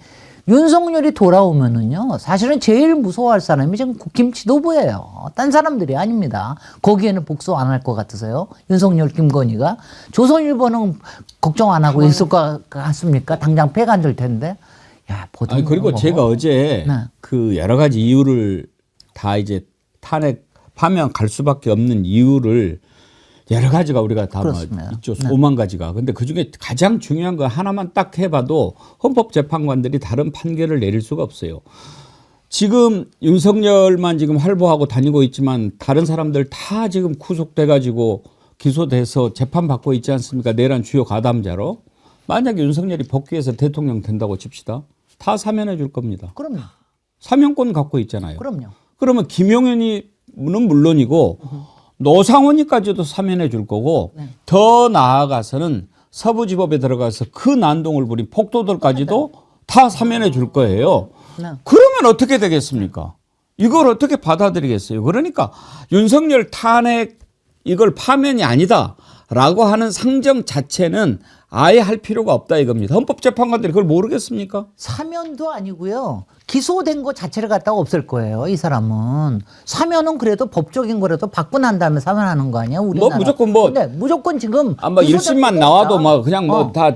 윤석열이 돌아오면은요, 사실은 제일 무서워할 사람이 지금 국힘 지도부예요. 딴 사람들이 아닙니다. 거기에는 복수 안 할 것 같으세요? 윤석열, 김건희가. 조선일보는 걱정 안 하고 있을 것 같습니까? 당장 패가 안 될 텐데. 야, 보통. 아니, 그리고 제가 어제 네. 그 여러 가지 이유를 다 이제 탄핵 파면 갈 수밖에 없는 이유를 여러 가지가 우리가 다 뭐 그렇습니다. 있죠. 네. 5만 가지가. 근데 그중에 가장 중요한 거 하나만 딱 해봐도 헌법재판관들이 다른 판결을 내릴 수가 없어요. 지금 윤석열만 지금 활보하고 다니고 있지만 다른 사람들 다 지금 구속돼 가지고 기소돼서 재판받고 있지 않습니까? 내란 주요 가담자로. 만약에 윤석열이 복귀해서 대통령 된다고 칩시다. 다 사면해 줄 겁니다. 그럼요. 사면권 갖고 있잖아요. 그럼요. 그러면 김용현이는 물론이고 노상원이까지도 사면해 줄 거고 네. 더 나아가서는 서부지법에 들어가서 그 난동을 부린 폭도들까지도 다 사면해 줄 거예요. 네. 그러면 어떻게 되겠습니까? 이걸 어떻게 받아들이겠어요? 그러니까 윤석열 탄핵 이걸 파면이 아니다라고 하는 상정 자체는 아예 할 필요가 없다 이겁니다. 헌법재판관들이 그걸 모르겠습니까? 사면도 아니고요. 기소된 거 자체를 갖다가 없앨 거예요. 이 사람은. 사면은 그래도 법적인 거라도 받고 난 다음에 사면하는 거 아니야? 우리나라. 뭐 무조건 뭐 근데 무조건 지금 아마 기소된 1심만 거가 나와도 없다. 막 그냥 뭐 다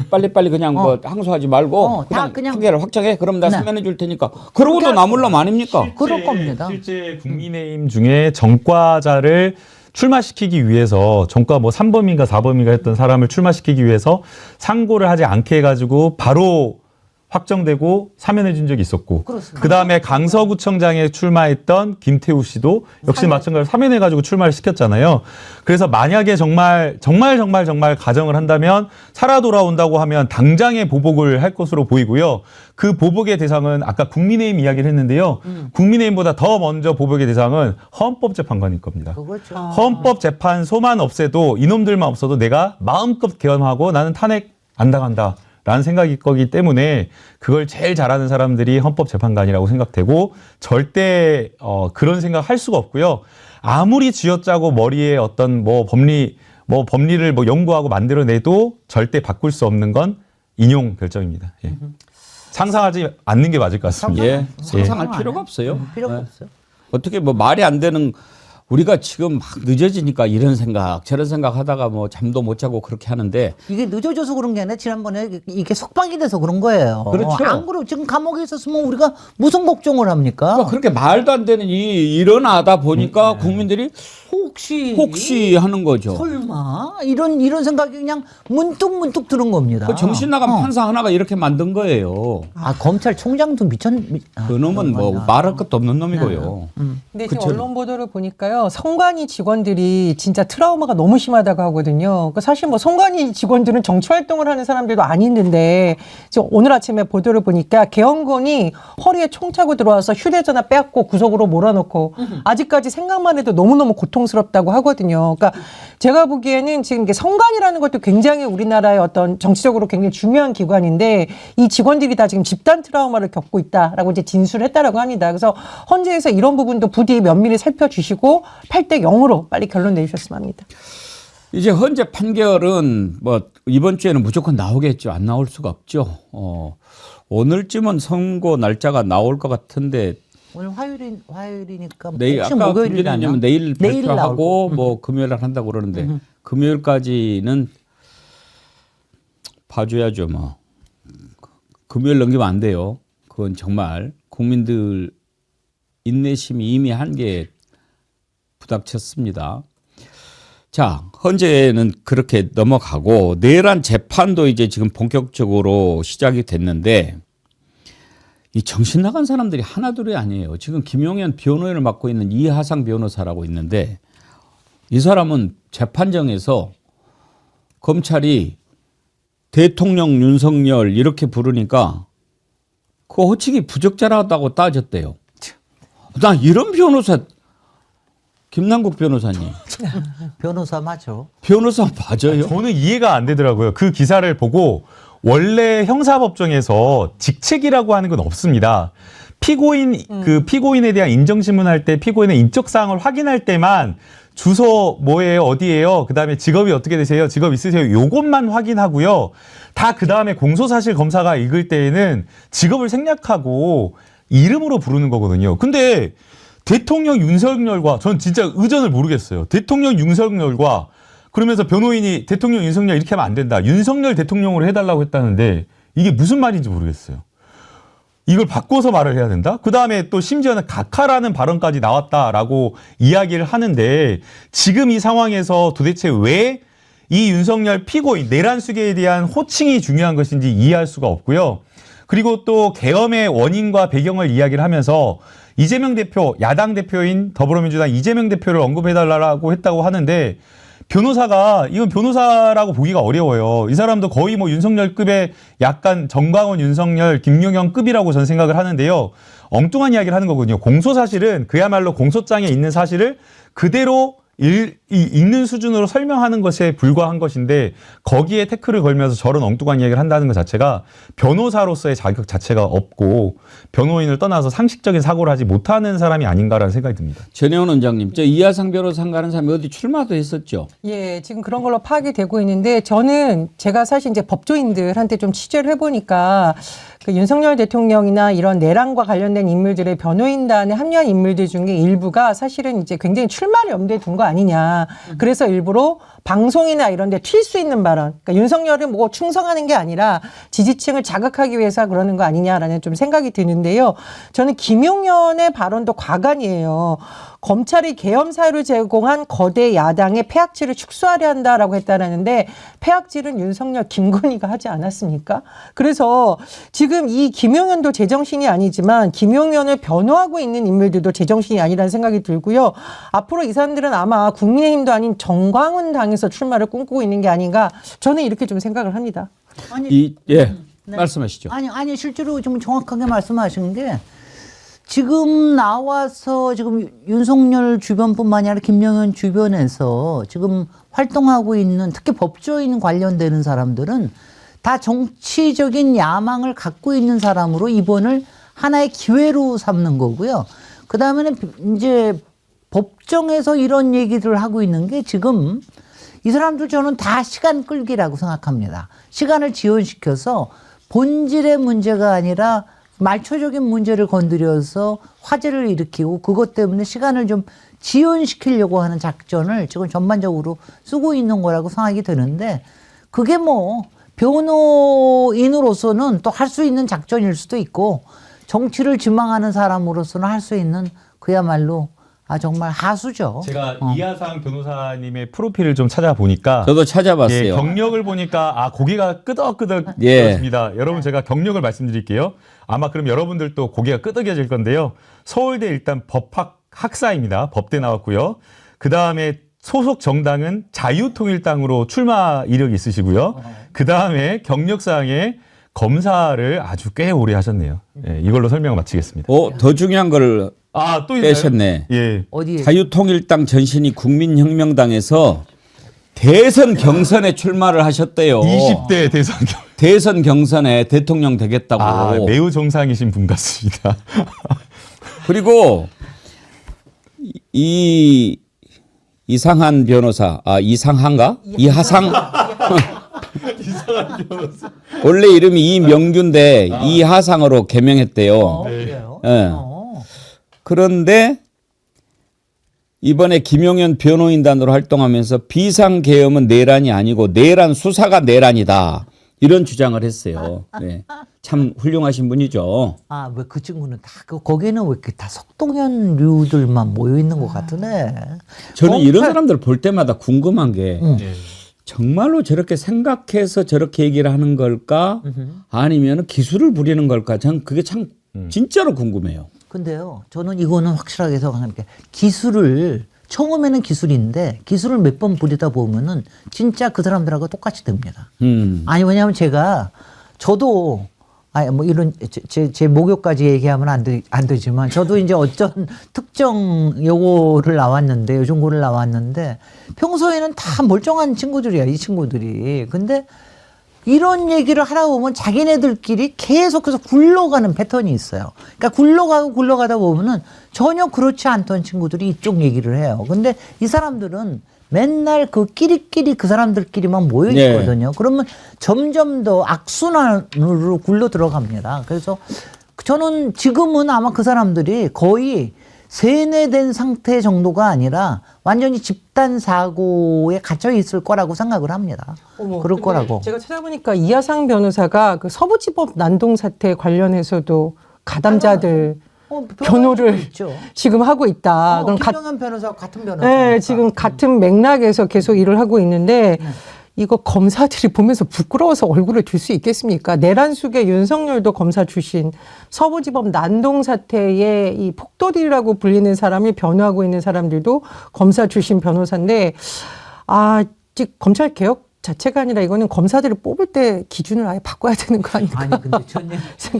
빨리빨리 그냥 뭐 항소하지 말고 다 그냥 그냥- 판결을 확정해. 그럼 나 네. 사면해 줄 테니까. 그러고도 남을 놈 아닙니까? 그럴 겁니다. 실제 국민의힘 중에 전과자를 출마시키기 위해서 전과 뭐 3범인가 4범인가 했던 사람을 출마시키기 위해서 상고를 하지 않게 해가지고 바로 확정되고 사면해 준 적이 있었고 그렇습니다. 그다음에 강서구청장에 출마했던 김태우 씨도 역시 마찬가지로 사면해 가지고 출마를 시켰잖아요. 그래서 만약에 정말 가정을 한다면 살아 돌아온다고 하면 당장의 보복을 할 것으로 보이고요. 그 보복의 대상은 아까 국민의힘 이야기를 했는데요. 국민의힘보다 더 먼저 보복의 대상은 헌법재판관일 겁니다. 그거죠. 헌법재판소만 없애도 이놈들만 없어도 내가 마음껏 개헌하고 나는 탄핵 안 당한다. 라는 생각일 거기 때문에 그걸 제일 잘하는 사람들이 헌법재판관이라고 생각되고 절대 그런 생각 할 수가 없고요. 아무리 쥐어짜고 머리에 어떤 법리를 연구하고 만들어내도 절대 바꿀 수 없는 건 인용 결정입니다. 예. 상상하지 않는 게 맞을 것 같습니다. 예, 상상할 필요가 없어요. 필요가 예. 없어요. 어떻게 뭐 말이 안 되는 우리가 지금 막 늦어지니까 이런 생각 저런 생각 하다가 뭐 잠도 못 자고 그렇게 하는데 이게 늦어져서 그런 게 아니라 지난번에 이게 속박이 돼서 그런 거예요. 그렇죠. 안 그러고 지금 감옥에 있었으면 우리가 무슨 걱정을 합니까? 그러니까 그렇게 말도 안 되는 일이 일어나다 보니까 국민들이 혹시 하는 거죠. 설마 이런 생각이 그냥 문득 드는 겁니다. 그 정신 나간 판사 하나가 이렇게 만든 거예요. 검찰총장도 그놈은 뭐 말할 것도 없는 놈이고요. 근데 지금 언론 보도를 보니까요, 선관위 직원들이 진짜 트라우마가 너무 심하다고 하거든요. 사실 뭐 선관위 직원들은 정치 활동을 하는 사람들도 아닌데 지금 오늘 아침에 보도를 보니까 개헌군이 허리에 총 차고 들어와서 휴대전화 빼앗고 구석으로 몰아넣고 아직까지 생각만 해도 너무너무 고통스럽다고 하거든요. 그러니까 제가 보기에는 지금 이게 선관위라는 것도 굉장히 우리나라의 어떤 정치적으로 굉장히 중요한 기관인데 이 직원들이 다 지금 집단 트라우마를 겪고 있다라고 이제 진술을 했다라고 합니다. 그래서 헌재에서 이런 부분도 부디 면밀히 살펴주시고 8대 0으로 빨리 결론 내주셨으면 합니다. 이제 헌재 판결은 뭐 이번 주에는 무조건 나오겠죠. 안 나올 수가 없죠. 오늘쯤은 선고 날짜가 나올 것 같은데 오늘 화요일이니까 내일 혹시 아까 목요일이냐면 내일 내일 발표하고 뭐 금요일 날 한다고 그러는데 금요일까지는 봐줘야죠. 뭐 금요일 넘기면 안 돼요. 그건 정말 국민들 인내심이 이미 한계에 부닥쳤습니다. 자, 헌재는 그렇게 넘어가고 내란 재판도 이제 지금 본격적으로 시작이 됐는데 이 정신 나간 사람들이 하나둘이 아니에요. 지금 김용현 변호인을 맡고 있는 이하상 변호사라고 있는데 이 사람은 재판정에서 검찰이 대통령 윤석열 이렇게 부르니까 그 호칭이 부적절하다고 따졌대요. 나 이런 변호사 김남국 변호사님. 변호사 맞죠? 변호사 맞아요? 저는 이해가 안 되더라고요. 그 기사를 보고 원래 형사법정에서 직책이라고 하는 건 없습니다. 그 피고인에 대한 인정신문할 때 피고인의 인적 사항을 확인할 때만 주소 뭐예요? 어디예요? 그다음에 직업이 어떻게 되세요? 직업 있으세요? 요것만 확인하고요. 다 그다음에 공소사실 검사가 읽을 때에는 직업을 생략하고 이름으로 부르는 거거든요. 근데 대통령 윤석열과 전 진짜 의전을 모르겠어요. 대통령 윤석열과 그러면서 변호인이 대통령 윤석열 이렇게 하면 안 된다. 윤석열 대통령으로 해달라고 했다는데 이게 무슨 말인지 모르겠어요. 이걸 바꿔서 말을 해야 된다? 그 다음에 또 심지어는 각하라는 발언까지 나왔다라고 이야기를 하는데 지금 이 상황에서 도대체 왜 이 윤석열 피고인 내란 수계에 대한 호칭이 중요한 것인지 이해할 수가 없고요. 그리고 또 계엄의 원인과 배경을 이야기를 하면서 이재명 대표, 야당 대표인 더불어민주당 이재명 대표를 언급해달라고 했다고 하는데 변호사가 이건 변호사라고 보기가 어려워요. 이 사람도 거의 뭐 윤석열급의 약간 정광훈, 윤석열, 김용현급이라고 전 생각을 하는데요. 엉뚱한 이야기를 하는 거거든요. 공소사실은 그야말로 공소장에 있는 사실을 그대로 읽는 수준으로 설명하는 것에 불과한 것인데 거기에 태클을 걸면서 저런 엉뚱한 이야기를 한다는 것 자체가 변호사로서의 자격 자체가 없고 변호인을 떠나서 상식적인 사고를 하지 못하는 사람이 아닌가라는 생각이 듭니다. 전혜원 원장님, 저 이하상 변호사 가는 사람이 어디 출마도 했었죠? 예, 지금 그런 걸로 파악이 되고 있는데 저는 제가 사실 이제 법조인들한테 좀 취재를 해보니까 그 윤석열 대통령이나 이런 내란과 관련된 인물들의 변호인단에 합류한 인물들 중에 일부가 사실은 이제 굉장히 출마를 염두에 둔 거 아니냐. 그래서 일부러 방송이나 이런 데 튈 수 있는 발언. 그러니까 윤석열을 뭐 충성하는 게 아니라 지지층을 자극하기 위해서 그러는 거 아니냐라는 좀 생각이 드는데요. 저는 김용현의 발언도 과간이에요. 검찰이 계엄 사유를 제공한 거대 야당의 폐악질을 축소하려 한다라고 했다라는데 폐악질은 윤석열 김건희가 하지 않았습니까? 그래서 지금 이 김용현도 제정신이 아니지만 김용현을 변호하고 있는 인물들도 제정신이 아니라는 생각이 들고요. 앞으로 이 사람들은 아마 국민의힘도 아닌 정광훈 당에서 출마를 꿈꾸고 있는 게 아닌가 저는 이렇게 좀 생각을 합니다. 아니, 말씀하시죠. 아니 실제로 좀 정확하게 말씀하신 게 지금 나와서 지금 윤석열 주변뿐만이 아니라 김용현 주변에서 지금 활동하고 있는 특히 법조인 관련되는 사람들은 다 정치적인 야망을 갖고 있는 사람으로 이번을 하나의 기회로 삼는 거고요. 그 다음에는 이제 법정에서 이런 얘기들을 하고 있는 게 지금 이 사람들 저는 다 시간 끌기라고 생각합니다. 시간을 지연시켜서 본질의 문제가 아니라 말초적인 문제를 건드려서 화제를 일으키고 그것 때문에 시간을 좀 지연시키려고 하는 작전을 지금 전반적으로 쓰고 있는 거라고 생각이 드는데 그게 뭐 변호인으로서는 또 할 수 있는 작전일 수도 있고 정치를 지망하는 사람으로서는 할 수 있는 그야말로 정말 하수죠. 제가 이하상 변호사님의 프로필을 좀 찾아보니까 저도 찾아봤어요. 예, 경력을 보니까 고개가 끄덕끄덕 예. 그렇습니다. 여러분 제가 경력을 말씀드릴게요. 아마 그럼 여러분들도 고개가 끄덕여질 건데요. 서울대 일단 법학 학사입니다. 법대 나왔고요. 그 다음에 소속 정당은 자유통일당으로 출마 이력이 있으시고요. 그 다음에 경력사항에 검사를 아주 꽤 오래 하셨네요. 예, 이걸로 설명을 마치겠습니다. 더 중요한 걸 또 있나요? 빼셨네. 예. 어디에? 자유통일당 전신이 국민혁명당에서 대선 경선에 출마를 하셨대요. 20대 대선 경선에 대통령 되겠다고. 매우 정상이신 분 같습니다. 그리고 이 이상한 변호사, 이상한가? 이하상? 원래 이름이 이명규인데 이하상으로 개명했대요. 그래요? 예. 그런데 이번에 김용현 변호인단으로 활동하면서 비상계엄은 내란이 아니고 내란 수사가 내란이다. 이런 주장을 했어요. 네. 참 훌륭하신 분이죠. 아, 왜 그 친구는 다, 거기는 왜 이렇게 다 석동현류들만 모여 있는 것 같으네. 저는 이런 사람들 볼 때마다 궁금한 게 정말로 저렇게 생각해서 저렇게 얘기를 하는 걸까? 아니면 기술을 부리는 걸까? 전 그게 참 진짜로 궁금해요. 근데요, 저는 이거는 확실하게 생각하는 게 기술을 처음에는 기술인데 기술을 몇 번 부리다 보면은 진짜 그 사람들하고 똑같이 됩니다. 아니 왜냐하면 저도 아니 뭐 이런 제 목욕까지 얘기하면 안 되지만 저도 이제 어쩐 특정 요거를 나왔는데 요즘고를 나왔는데 평소에는 다 멀쩡한 친구들이야 이 친구들이. 근데 이런 얘기를 하다 보면 자기네들끼리 계속해서 굴러가는 패턴이 있어요. 그러니까 굴러가다 보면은 전혀 그렇지 않던 친구들이 이쪽 얘기를 해요. 근데 이 사람들은 맨날 그 끼리끼리 그 사람들끼리만 모여 있거든요. 그러면 점점 더 악순환으로 굴러 들어갑니다. 그래서 저는 지금은 아마 그 사람들이 거의 세뇌된 상태 정도가 아니라 완전히 집단 사고에 갇혀 있을 거라고 생각을 합니다. 그럴 거라고. 제가 찾아보니까 이하상 변호사가 그 서부지법 난동 사태 관련해서도 가담자들 변호를 있죠. 지금 하고 있다. 그럼 김영현 변호사 같은 변호사. 네, 지금 같은 맥락에서 계속 일을 하고 있는데 이거 검사들이 보면서 부끄러워서 얼굴을 들 수 있겠습니까? 내란숙의 윤석열도 검사 출신, 서부지법 난동 사태의 이 폭도들이라고 불리는 사람이 변호하고 있는 사람들도 검사 출신 변호사인데, 아직 검찰 개혁 자체가 아니라 이거는 검사들을 뽑을 때 기준을 아예 바꿔야 되는 거 아닌가? 아니 근데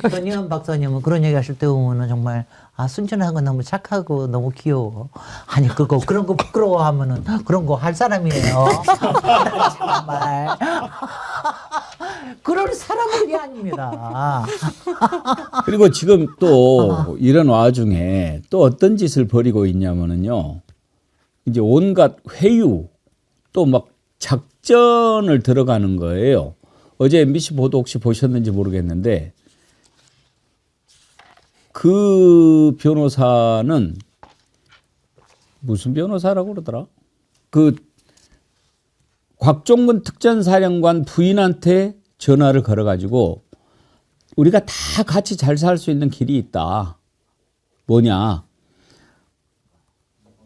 전희원 박사님은 그런 얘기 하실 때 보면은 정말 순진하고 너무 착하고 너무 귀여워. 아니 그런 거 부끄러워하면은 그런 거 할 사람이에요. 정말 그럴 사람들이 아닙니다. 그리고 지금 또 이런 와중에 또 어떤 짓을 벌이고 있냐면은요. 이제 온갖 회유 또 막 작전을 들어가는 거예요. 어제 MBC 보도 혹시 보셨는지 모르겠는데 그 변호사는 무슨 변호사라고 그러더라? 그 곽종근 특전사령관 부인한테 전화를 걸어가지고 우리가 다 같이 잘 살 수 있는 길이 있다. 뭐냐?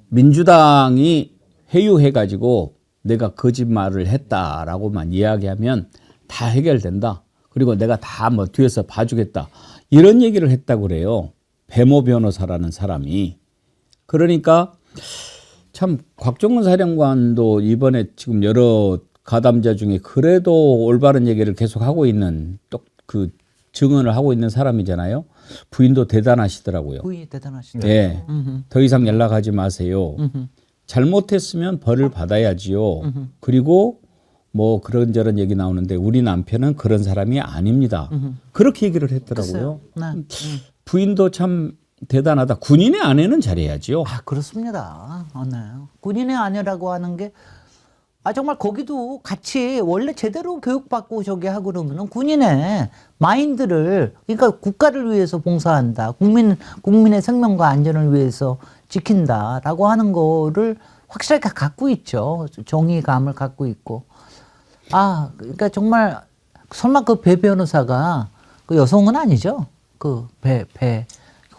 민주당이 회유해가지고 내가 거짓말을 했다라고만 이야기하면 다 해결된다. 그리고 내가 다 뭐 뒤에서 봐주겠다. 이런 얘기를 했다고 그래요. 배모 변호사라는 사람이. 그러니까 참 곽종근 사령관도 이번에 지금 여러 가담자 중에 그래도 올바른 얘기를 계속 하고 있는 또 그 증언을 하고 있는 사람이잖아요. 부인도 대단하시더라고요. 부인이 대단하시다. 예. 더 이상 연락하지 마세요. 잘못했으면 벌을 받아야지요. 그리고 뭐 그런저런 얘기 나오는데 우리 남편은 그런 사람이 아닙니다. 그렇게 얘기를 했더라고요. 부인도 참 대단하다. 군인의 아내는 잘해야지요. 그렇습니다. 네. 군인의 아내라고 하는 게 정말 거기도 같이 원래 제대로 교육받고 저기 하고 그러면은 군인의 마인드를 그러니까 국가를 위해서 봉사한다. 국민의 생명과 안전을 위해서 지킨다라고 하는 거를 확실하게 갖고 있죠. 정의감을 갖고 있고. 그러니까 정말 설마 그 배 변호사가 그 여성은 아니죠? 그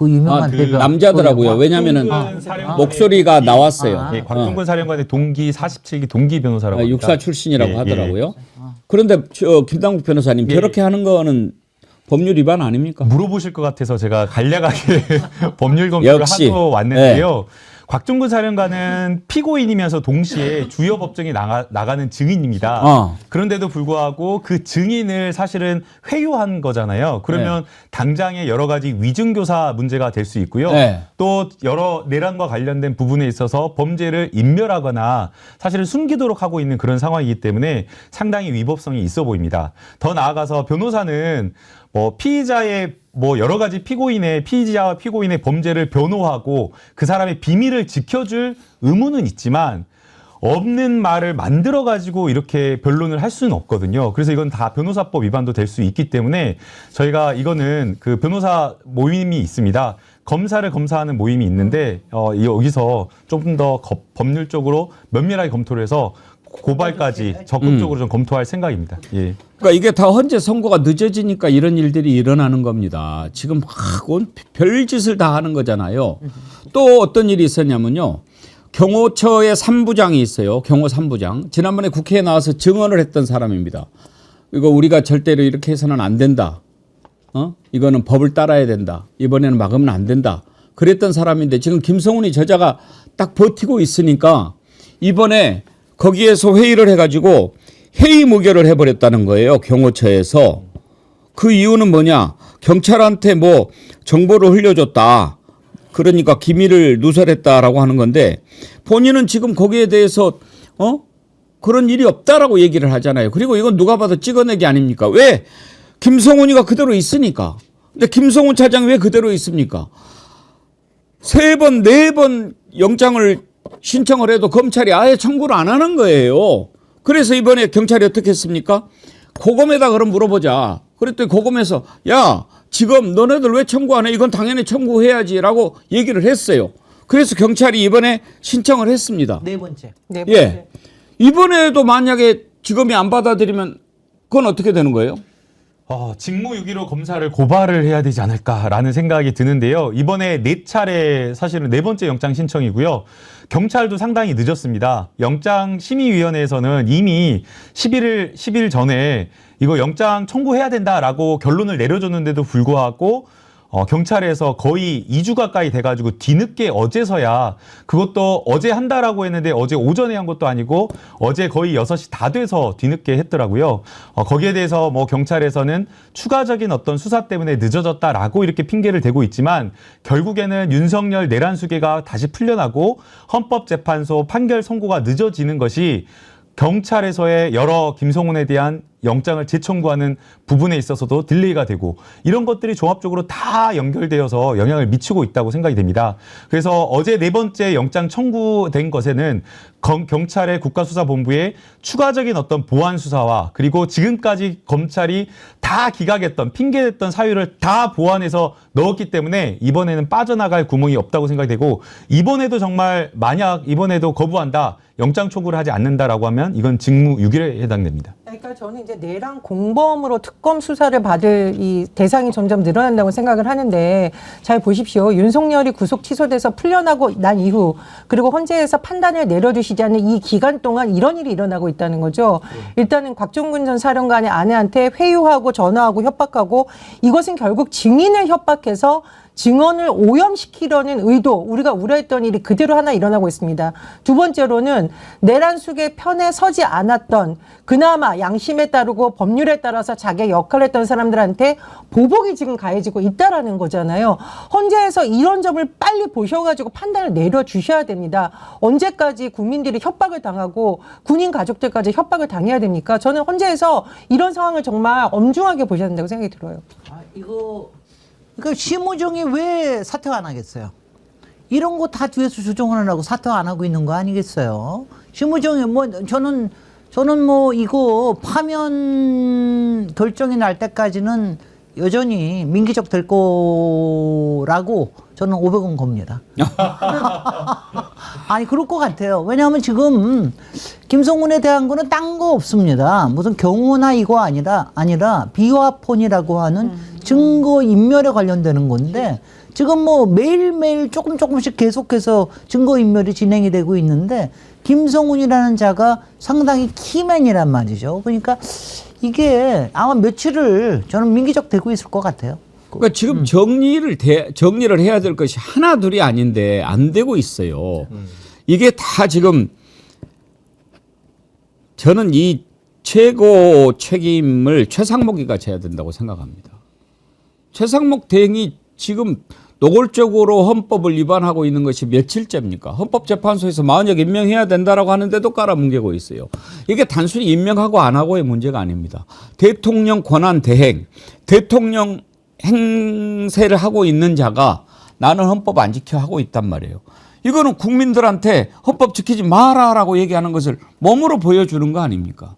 유명한 배 변호사. 남자더라고요. 왜냐면은 목소리가 나왔어요. 예, 곽종근 사령관의 동기 47기 동기 변호사라고 합니다. 육사 출신이라고 예, 하더라고요. 그런데 김당국 변호사님 저렇게 하는 거는 법률 위반 아닙니까? 물어보실 것 같아서 제가 간략하게 법률 검토를 역시. 하고 왔는데요. 곽종근 사령관은 피고인이면서 동시에 주요 법정에 나가는 증인입니다. 그런데도 불구하고 그 증인을 사실은 회유한 거잖아요. 그러면 당장의 여러 가지 위증교사 문제가 될 수 있고요. 또 여러 내란과 관련된 부분에 있어서 범죄를 인멸하거나 사실은 숨기도록 하고 있는 그런 상황이기 때문에 상당히 위법성이 있어 보입니다. 더 나아가서 변호사는 뭐 피의자의 뭐 여러 가지 피의자와 피고인의 범죄를 변호하고 그 사람의 비밀을 지켜줄 의무는 있지만 없는 말을 만들어 가지고 이렇게 변론을 할 수는 없거든요. 그래서 이건 다 변호사법 위반도 될 수 있기 때문에 저희가 이거는 그 변호사 모임이 있습니다. 검사를 검사하는 모임이 있는데 여기서 조금 더 법률적으로 면밀하게 검토를 해서 고발까지 적극적으로 좀 검토할 생각입니다. 예. 그러니까 이게 다 헌재 선고가 늦어지니까 이런 일들이 일어나는 겁니다. 지금 막 별짓을 다 하는 거잖아요. 또 어떤 일이 있었냐면요. 경호처의 3부장이 있어요. 경호 3부장. 지난번에 국회에 나와서 증언을 했던 사람입니다. 이거 우리가 절대로 이렇게 해서는 안 된다. 이거는 법을 따라야 된다. 이번에는 막으면 안 된다. 그랬던 사람인데 지금 김성훈이 저자가 딱 버티고 있으니까 이번에 거기에서 회의를 해가지고 회의 무결을 해버렸다는 거예요. 경호처에서. 그 이유는 뭐냐. 경찰한테 뭐 정보를 흘려줬다. 그러니까 기밀을 누설했다라고 하는 건데 본인은 지금 거기에 대해서 그런 일이 없다라고 얘기를 하잖아요. 그리고 이건 누가 봐도 찍어내기 아닙니까? 왜? 김성훈이가 그대로 있으니까. 근데 김성훈 차장이 왜 그대로 있습니까? 3번, 4번 영장을 신청을 해도 검찰이 아예 청구를 안 하는 거예요. 그래서 이번에 경찰이 어떻게 했습니까? 고검에다 그럼 물어보자. 그랬더니 고검에서 야 지금 너네들 왜 청구 안 해? 이건 당연히 청구해야지라고 얘기를 했어요. 그래서 경찰이 이번에 신청을 했습니다. 네 번째. 예. 이번에도 만약에 지검이 안 받아들이면 그건 어떻게 되는 거예요? 직무유기로 검사를 고발을 해야 되지 않을까라는 생각이 드는데요. 이번에 4차례 사실은 4번째 영장 신청이고요. 경찰도 상당히 늦었습니다. 영장심의위원회에서는 이미 10일 전에 이거 영장 청구해야 된다라고 결론을 내려줬는데도 불구하고 경찰에서 거의 2주 가까이 돼가지고 뒤늦게 어제서야 그것도 어제 한다라고 했는데 어제 오전에 한 것도 아니고 어제 거의 6시 다 돼서 뒤늦게 했더라고요. 거기에 대해서 뭐 경찰에서는 추가적인 어떤 수사 때문에 늦어졌다라고 이렇게 핑계를 대고 있지만 결국에는 윤석열 내란 수계가 다시 풀려나고 헌법재판소 판결 선고가 늦어지는 것이 경찰에서의 여러 김성훈에 대한 영장을 재청구하는 부분에 있어서도 딜레이가 되고 이런 것들이 종합적으로 다 연결되어서 영향을 미치고 있다고 생각이 됩니다. 그래서 어제 4번째 영장 청구된 것에는 경찰의 국가수사본부의 추가적인 어떤 보완 수사와 그리고 지금까지 검찰이 다 기각했던 핑계댔던 사유를 다 보완해서 넣었기 때문에 이번에는 빠져나갈 구멍이 없다고 생각이 되고 이번에도 정말 만약 이번에도 거부한다 영장 청구를 하지 않는다라고 하면 이건 직무유기에 해당됩니다. 그러니까 저는 이제 내란 공범으로 특검 수사를 받을 이 대상이 점점 늘어난다고 생각을 하는데 잘 보십시오. 윤석열이 구속 취소돼서 풀려나고 난 이후 그리고 헌재에서 판단을 내려주시지 않는 이 기간 동안 이런 일이 일어나고 있다는 거죠. 일단은 곽종근 전 사령관의 아내한테 회유하고 전화하고 협박하고 이것은 결국 증인을 협박해서 증언을 오염시키려는 의도, 우리가 우려했던 일이 그대로 하나 일어나고 있습니다. 두 번째로는 내란 수계 편에 서지 않았던 그나마 양심에 따르고 법률에 따라서 자기의 역할을 했던 사람들한테 보복이 지금 가해지고 있다라는 거잖아요. 헌재에서 이런 점을 빨리 보셔가지고 판단을 내려주셔야 됩니다. 언제까지 국민들이 협박을 당하고 군인 가족들까지 협박을 당해야 됩니까? 저는 헌재에서 이런 상황을 정말 엄중하게 보셔야 된다고 생각이 들어요. 그러니까 심우정이 왜 사퇴 안 하겠어요? 이런 거 다 뒤에서 조정하느라고 사퇴 안 하고 있는 거 아니겠어요? 심우정이 뭐 저는 뭐 이거 파면 결정이 날 때까지는 여전히 민기적 될 거라고 저는 500원 겁니다. 아니 그럴 것 같아요. 왜냐하면 지금 김성훈에 대한 거는 딴 거 없습니다. 무슨 경호나 이거 아니라 비화폰이라고 하는 증거 인멸에 관련되는 건데 지금 뭐 매일매일 조금씩 계속해서 증거 인멸이 진행이 되고 있는데 김성훈이라는 자가 상당히 키맨이란 말이죠. 그러니까 이게 아마 며칠을 저는 민기적 되고 있을 것 같아요. 그러니까 지금 정리를 해야 될 것이 하나 둘이 아닌데 안 되고 있어요. 이게 다 지금 저는 이 최고 책임을 최상목이가 져야 된다고 생각합니다. 최상목 대행이 지금 노골적으로 헌법을 위반하고 있는 것이 며칠째입니까? 헌법재판소에서 만약 임명해야 된다라고 하는데도 깔아뭉개고 있어요. 이게 단순히 임명하고 안 하고의 문제가 아닙니다. 대통령 권한 대행, 대통령 행세를 하고 있는 자가 나는 헌법 안 지켜 하고 있단 말이에요. 이거는 국민들한테 헌법 지키지 마라라고 얘기하는 것을 몸으로 보여주는 거 아닙니까?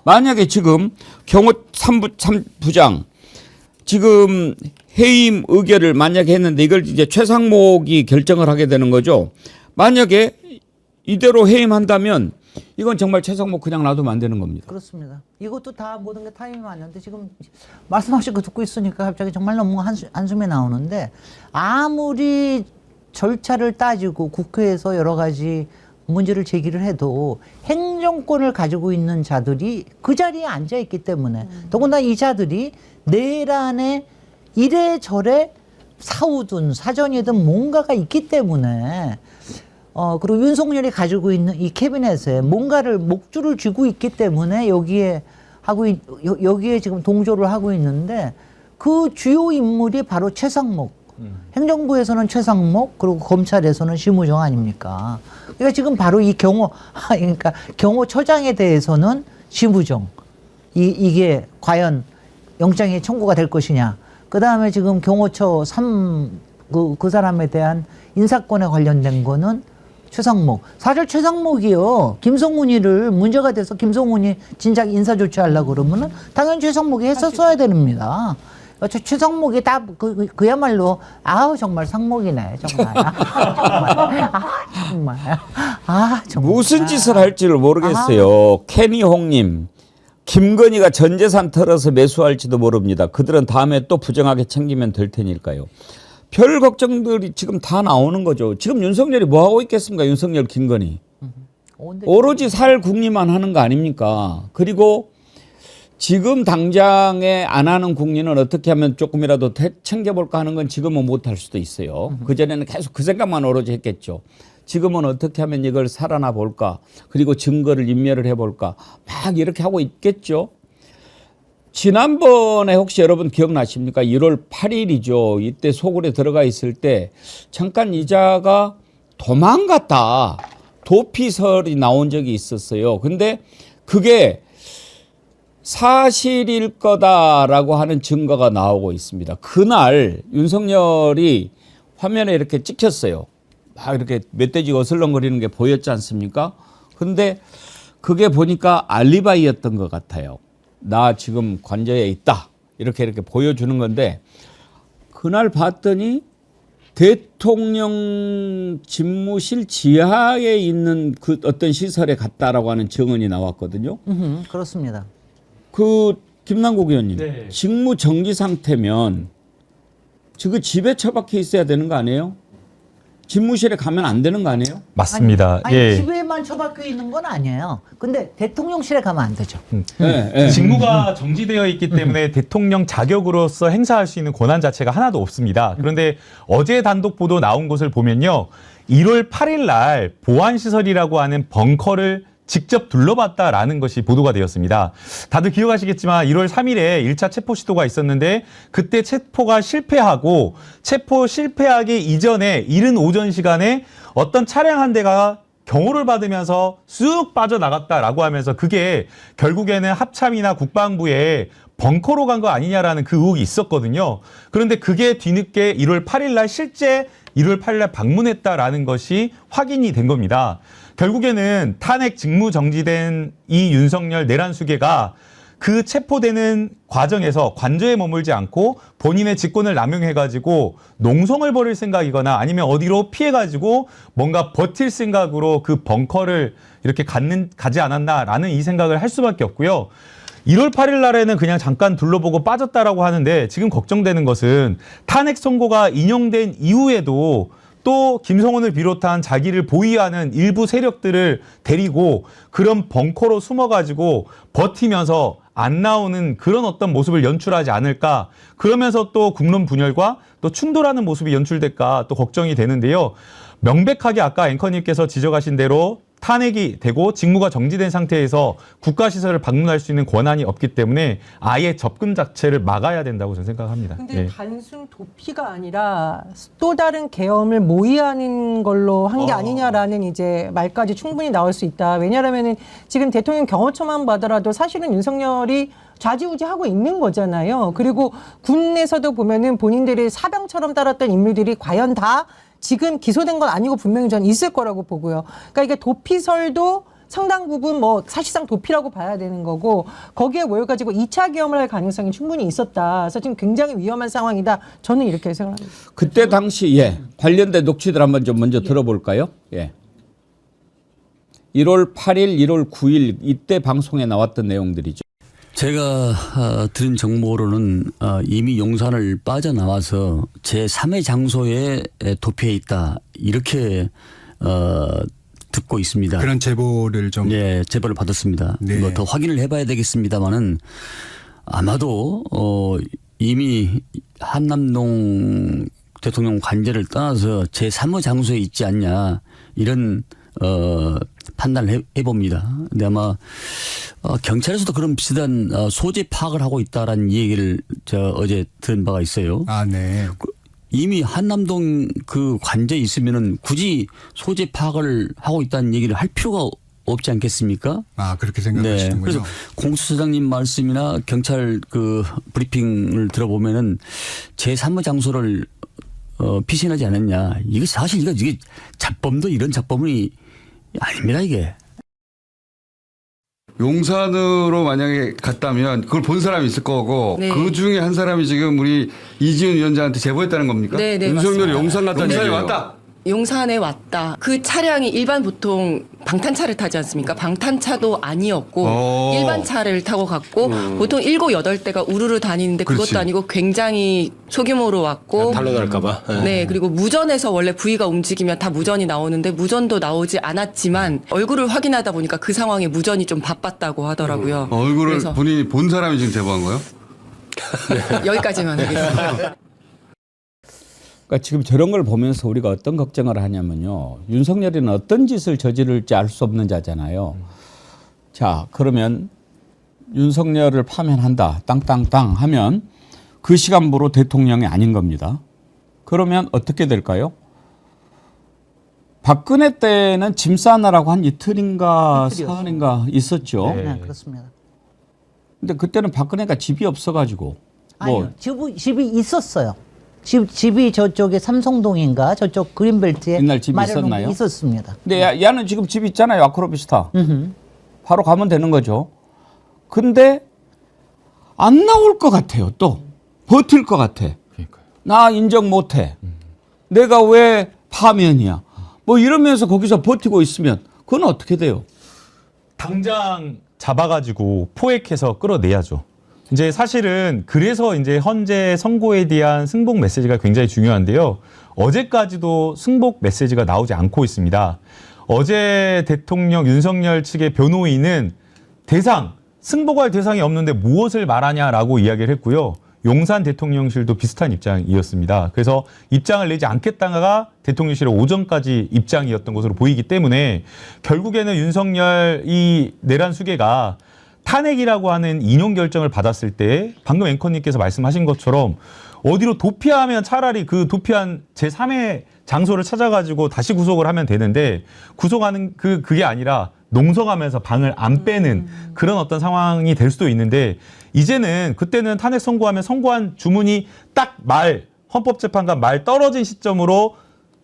만약에 지금 경호 3부장 지금 해임 의결을 만약에 했는데 이걸 이제 최상목이 결정을 하게 되는 거죠. 만약에 이대로 해임한다면 이건 정말 최상목 그냥 놔두면 안 되는 겁니다. 그렇습니다. 이것도 다 모든 게 타이밍이 맞는데 지금 말씀하신 거 듣고 있으니까 갑자기 정말 너무 한숨이 나오는데 아무리 절차를 따지고 국회에서 여러 가지 문제를 제기를 해도 행정권을 가지고 있는 자들이 그 자리에 앉아 있기 때문에 더군다나 이 자들이 내란에 이래저래 사후든 사전이든 뭔가가 있기 때문에 그리고 윤석열이 가지고 있는 이 캐비넷에 뭔가를 목줄을 쥐고 있기 때문에 여기에 지금 동조를 하고 있는데 그 주요 인물이 바로 최상목. 행정부에서는 최상목 그리고 검찰에서는 심우정 아닙니까? 그러니까 지금 바로 이 그러니까 경호처장에 대해서는 심우정. 이게 과연 영장이 청구가 될 것이냐. 그 다음에 지금 경호처 그 사람에 대한 인사권에 관련된 거는 최상목. 사실 최상목이요. 김성훈이를 문제가 돼서 김성훈이 진작 인사 조치하려고 그러면은 당연히 최상목이 했었어야 됩니다. 최상목이 다 그야말로 정말 상목이네 정말. 정말. 무슨 짓을 할지를 모르겠어요. 케니홍님. 김건희가 전 재산 털어서 매수할지도 모릅니다. 그들은 다음에 또 부정하게 챙기면 될 테니까요. 별 걱정들이 지금 다 나오는 거죠. 지금 윤석열이 뭐 하고 있겠습니까? 윤석열, 김건희. 오로지 살 궁리만 하는 거 아닙니까? 그리고 지금 당장에 안 하는 국리는 어떻게 하면 조금이라도 챙겨볼까 하는 건 지금은 못할 수도 있어요. 그전에는 계속 그 생각만 오로지 했겠죠. 지금은 어떻게 하면 이걸 살아나 볼까? 그리고 증거를 인멸을 해볼까? 막 이렇게 하고 있겠죠. 지난번에 혹시 여러분 기억나십니까? 1월 8일이죠. 이때 소굴에 들어가 있을 때 잠깐 이자가 도망갔다. 도피설이 나온 적이 있었어요. 근데 그게 사실일 거다라고 하는 증거가 나오고 있습니다. 그날 윤석열이 화면에 이렇게 찍혔어요. 막 이렇게 멧돼지가 어슬렁거리는 게 보였지 않습니까? 근데 그게 보니까 알리바이였던 것 같아요. 나 지금 관저에 있다. 이렇게 보여주는 건데 그날 봤더니 대통령 집무실 지하에 있는 그 어떤 시설에 갔다라고 하는 증언이 나왔거든요. 그렇습니다. 김남국 의원님, 네. 직무 정지 상태면 지금 집에 처박혀 있어야 되는 거 아니에요? 집무실에 가면 안 되는 거 아니에요? 맞습니다. 아니 예. 집에만 처박혀 있는 건 아니에요. 근데 대통령실에 가면 안 되죠. 네. 직무가 정지되어 있기 때문에 대통령 자격으로서 행사할 수 있는 권한 자체가 하나도 없습니다. 그런데 어제 단독 보도 나온 것을 보면요. 1월 8일 날 보안시설이라고 하는 벙커를 직접 둘러봤다라는 것이 보도가 되었습니다. 다들 기억하시겠지만 1월 3일에 1차 체포 시도가 있었는데 그때 체포가 실패하고 체포 실패하기 이전에 이른 오전 시간에 어떤 차량 한 대가 경호를 받으면서 쑥 빠져나갔다라고 하면서 그게 결국에는 합참이나 국방부에 벙커로 간 거 아니냐라는 그 의혹이 있었거든요. 그런데 그게 뒤늦게 1월 8일 날 실제 1월 8일 날 방문했다라는 것이 확인이 된 겁니다. 결국에는 탄핵 직무 정지된 이 윤석열 내란 수괴가 그 체포되는 과정에서 관저에 머물지 않고 본인의 직권을 남용해가지고 농성을 벌일 생각이거나 아니면 어디로 피해가지고 뭔가 버틸 생각으로 그 벙커를 이렇게 가지 않았나라는 이 생각을 할 수밖에 없고요. 1월 8일 날에는 그냥 잠깐 둘러보고 빠졌다라고 하는데 지금 걱정되는 것은 탄핵 선고가 인용된 이후에도 또 김성훈을 비롯한 자기를 보위하는 일부 세력들을 데리고 그런 벙커로 숨어가지고 버티면서 안 나오는 그런 어떤 모습을 연출하지 않을까. 그러면서 또 국론 분열과 또 충돌하는 모습이 연출될까 또 걱정이 되는데요. 명백하게 아까 앵커님께서 지적하신 대로 탄핵이 되고 직무가 정지된 상태에서 국가시설을 방문할 수 있는 권한이 없기 때문에 아예 접근 자체를 막아야 된다고 저는 생각합니다. 근데 예. 단순 도피가 아니라 또 다른 계엄을 모의하는 걸로 한 게 아니냐라는 이제 말까지 충분히 나올 수 있다. 왜냐하면은 지금 대통령 경호처만 봐더라도 사실은 윤석열이 좌지우지하고 있는 거잖아요. 그리고 군에서도 보면은 본인들이 사병처럼 따랐던 인물들이 과연 다 지금 기소된 건 아니고 분명히 저는 있을 거라고 보고요. 그러니까 이게 도피설도 상당 부분 뭐 사실상 도피라고 봐야 되는 거고 거기에 모여가지고 2차 계엄을 할 가능성이 충분히 있었다. 그래서 지금 굉장히 위험한 상황이다. 저는 이렇게 생각합니다. 그때 당시 관련된 녹취들 한번 좀 먼저 들어볼까요? 예. 1월 8일, 1월 9일 이때 방송에 나왔던 내용들이죠. 제가 들은 정보로는 이미 용산을 빠져나와서 제3의 장소에 도피해 있다 이렇게 듣고 있습니다. 그런 제보를 좀 네, 제보를 받았습니다. 네. 뭐 더 확인을 해봐야 되겠습니다만은 아마도 이미 한남동 대통령 관제를 떠나서 제3의 장소에 있지 않냐 이런 판단을 해봅니다. 근데 아마 경찰에서도 그런 비슷한 소재 파악을 하고 있다라는 얘기를 저 어제 들은 바가 있어요. 아, 네. 이미 한남동 그 관제에 있으면은 굳이 소재 파악을 하고 있다는 얘기를 할 필요가 없지 않겠습니까? 아, 그렇게 네. 생각하시는군요. 그래서 공수처장님 말씀이나 경찰 그 브리핑을 들어보면은 제3의 장소를 피신하지 않았냐. 이게 사실 이게 잡범도 이런 잡범이 아닙니다, 이게. 용산으로 만약에 갔다면 그걸 본 사람이 있을 거고 네. 그 중에 한 사람이 지금 우리 이지훈 위원장한테 제보했다는 겁니까? 네, 네, 윤석열이 맞습니다. 용산 갔다는 용산에 얘기예요. 왔다. 용산에 왔다. 그 차량이 일반 보통 방탄차를 타지 않습니까? 방탄차도 아니었고 일반 차를 타고 갔고 보통 7, 8대가 우르르 다니는데 그것도 그렇지. 아니고 굉장히 소규모로 왔고 탈로날까봐. 네, 그리고 무전에서 원래 부위가 움직이면 다 무전이 나오는데 무전도 나오지 않았지만 얼굴을 확인하다 보니까 그 상황에 무전이 좀 바빴다고 하더라고요. 얼굴을 그래서 본인이 본 사람이 지금 제보한 거예요? 여기까지만 하겠습니다. 그러니까 지금 저런 걸 보면서 우리가 어떤 걱정을 하냐면요. 윤석열이는 어떤 짓을 저지를지 알 수 없는 자잖아요. 자, 그러면 윤석열을 파면한다. 땅땅땅 하면 그 시간부로 대통령이 아닌 겁니다. 그러면 어떻게 될까요? 박근혜 때는 짐 싸느라고 한 이틀인가 이틀이었어요. 사흘인가 있었죠. 네, 그렇습니다. 근데 그때는 박근혜가 집이 없어가지고 아니요, 집이 있었어요. 집이 저쪽에 삼성동인가 저쪽 그린벨트에 옛날 집이 마련한 게 있었나요? 있었습니다. 근데 얘는 지금 집 있잖아요. 아크로비스타. 바로 가면 되는 거죠. 근데 안 나올 것 같아요. 또 버틸 것 같아. 그러니까요. 나 인정 못해. 내가 왜 파면이야. 뭐 이러면서 거기서 버티고 있으면 그건 어떻게 돼요? 당장 잡아가지고 포획해서 끌어내야죠. 이제 사실은 그래서 이제 현재 선고에 대한 승복 메시지가 굉장히 중요한데요. 어제까지도 승복 메시지가 나오지 않고 있습니다. 어제 대통령 윤석열 측의 변호인은 승복할 대상이 없는데 무엇을 말하냐라고 이야기를 했고요. 용산 대통령실도 비슷한 입장이었습니다. 그래서 입장을 내지 않겠다가 대통령실의 오전까지 입장이었던 것으로 보이기 때문에 결국에는 윤석열 이 내란 수계가 탄핵이라고 하는 인용 결정을 받았을 때 방금 앵커님께서 말씀하신 것처럼 어디로 도피하면 차라리 그 도피한 제3의 장소를 찾아가지고 다시 구속을 하면 되는데 구속하는 그게 아니라 농성하면서 방을 안 빼는 그런 어떤 상황이 될 수도 있는데 이제는 그때는 탄핵 선고하면 선고한 주문이 딱 헌법재판관 말 떨어진 시점으로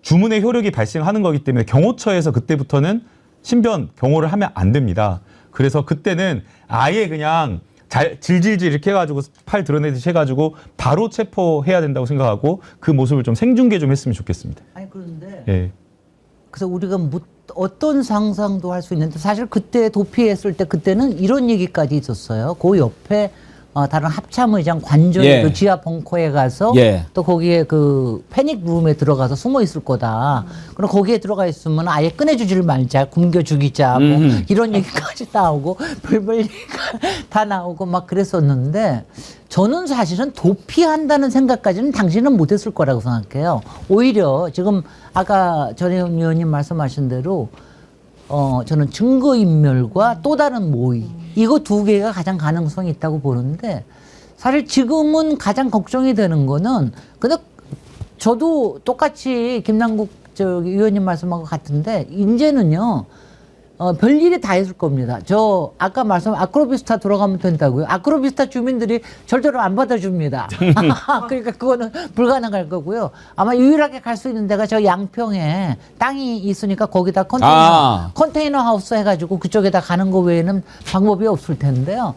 주문의 효력이 발생하는 거기 때문에 경호처에서 그때부터는 신변 경호를 하면 안 됩니다. 그래서 그때는 아예 그냥 질질질 이렇게 해가지고 팔 드러내듯이 해가지고 바로 체포해야 된다고 생각하고 그 모습을 좀 생중계 좀 했으면 좋겠습니다. 아니 그런데 예. 그래서 우리가 어떤 상상도 할 수 있는데 사실 그때 도피했을 때 그때는 이런 얘기까지 있었어요. 그 옆에 다른 합참의장 관저의 예. 그 지하 벙커에 가서 예. 또 거기에 그 패닉 룸에 들어가서 숨어 있을 거다. 그럼 거기에 들어가 있으면 아예 꺼내주지를 말자, 굶겨 죽이자, 뭐 이런 얘기까지 나오고 별별 얘기가 다 나오고 막 그랬었는데 저는 사실은 도피한다는 생각까지는 당신은 못했을 거라고 생각해요. 오히려 지금 아까 전 의원님 말씀하신 대로 저는 증거인멸과 또 다른 모의 이거 두 개가 가장 가능성이 있다고 보는데 사실 지금은 가장 걱정이 되는 거는 근데 저도 똑같이 김남국 의원님 말씀하고 같은데 이제는요 별일이 다 있을 겁니다. 저 아까 말씀 아크로비스타 돌아가면 된다고요. 아크로비스타 주민들이 절대로 안 받아줍니다. 그러니까 그거는 불가능할 거고요. 아마 유일하게 갈 수 있는 데가 저 양평에 땅이 있으니까 거기다 컨테이너 하우스 해가지고 그쪽에다 가는 거 외에는 방법이 없을 텐데요.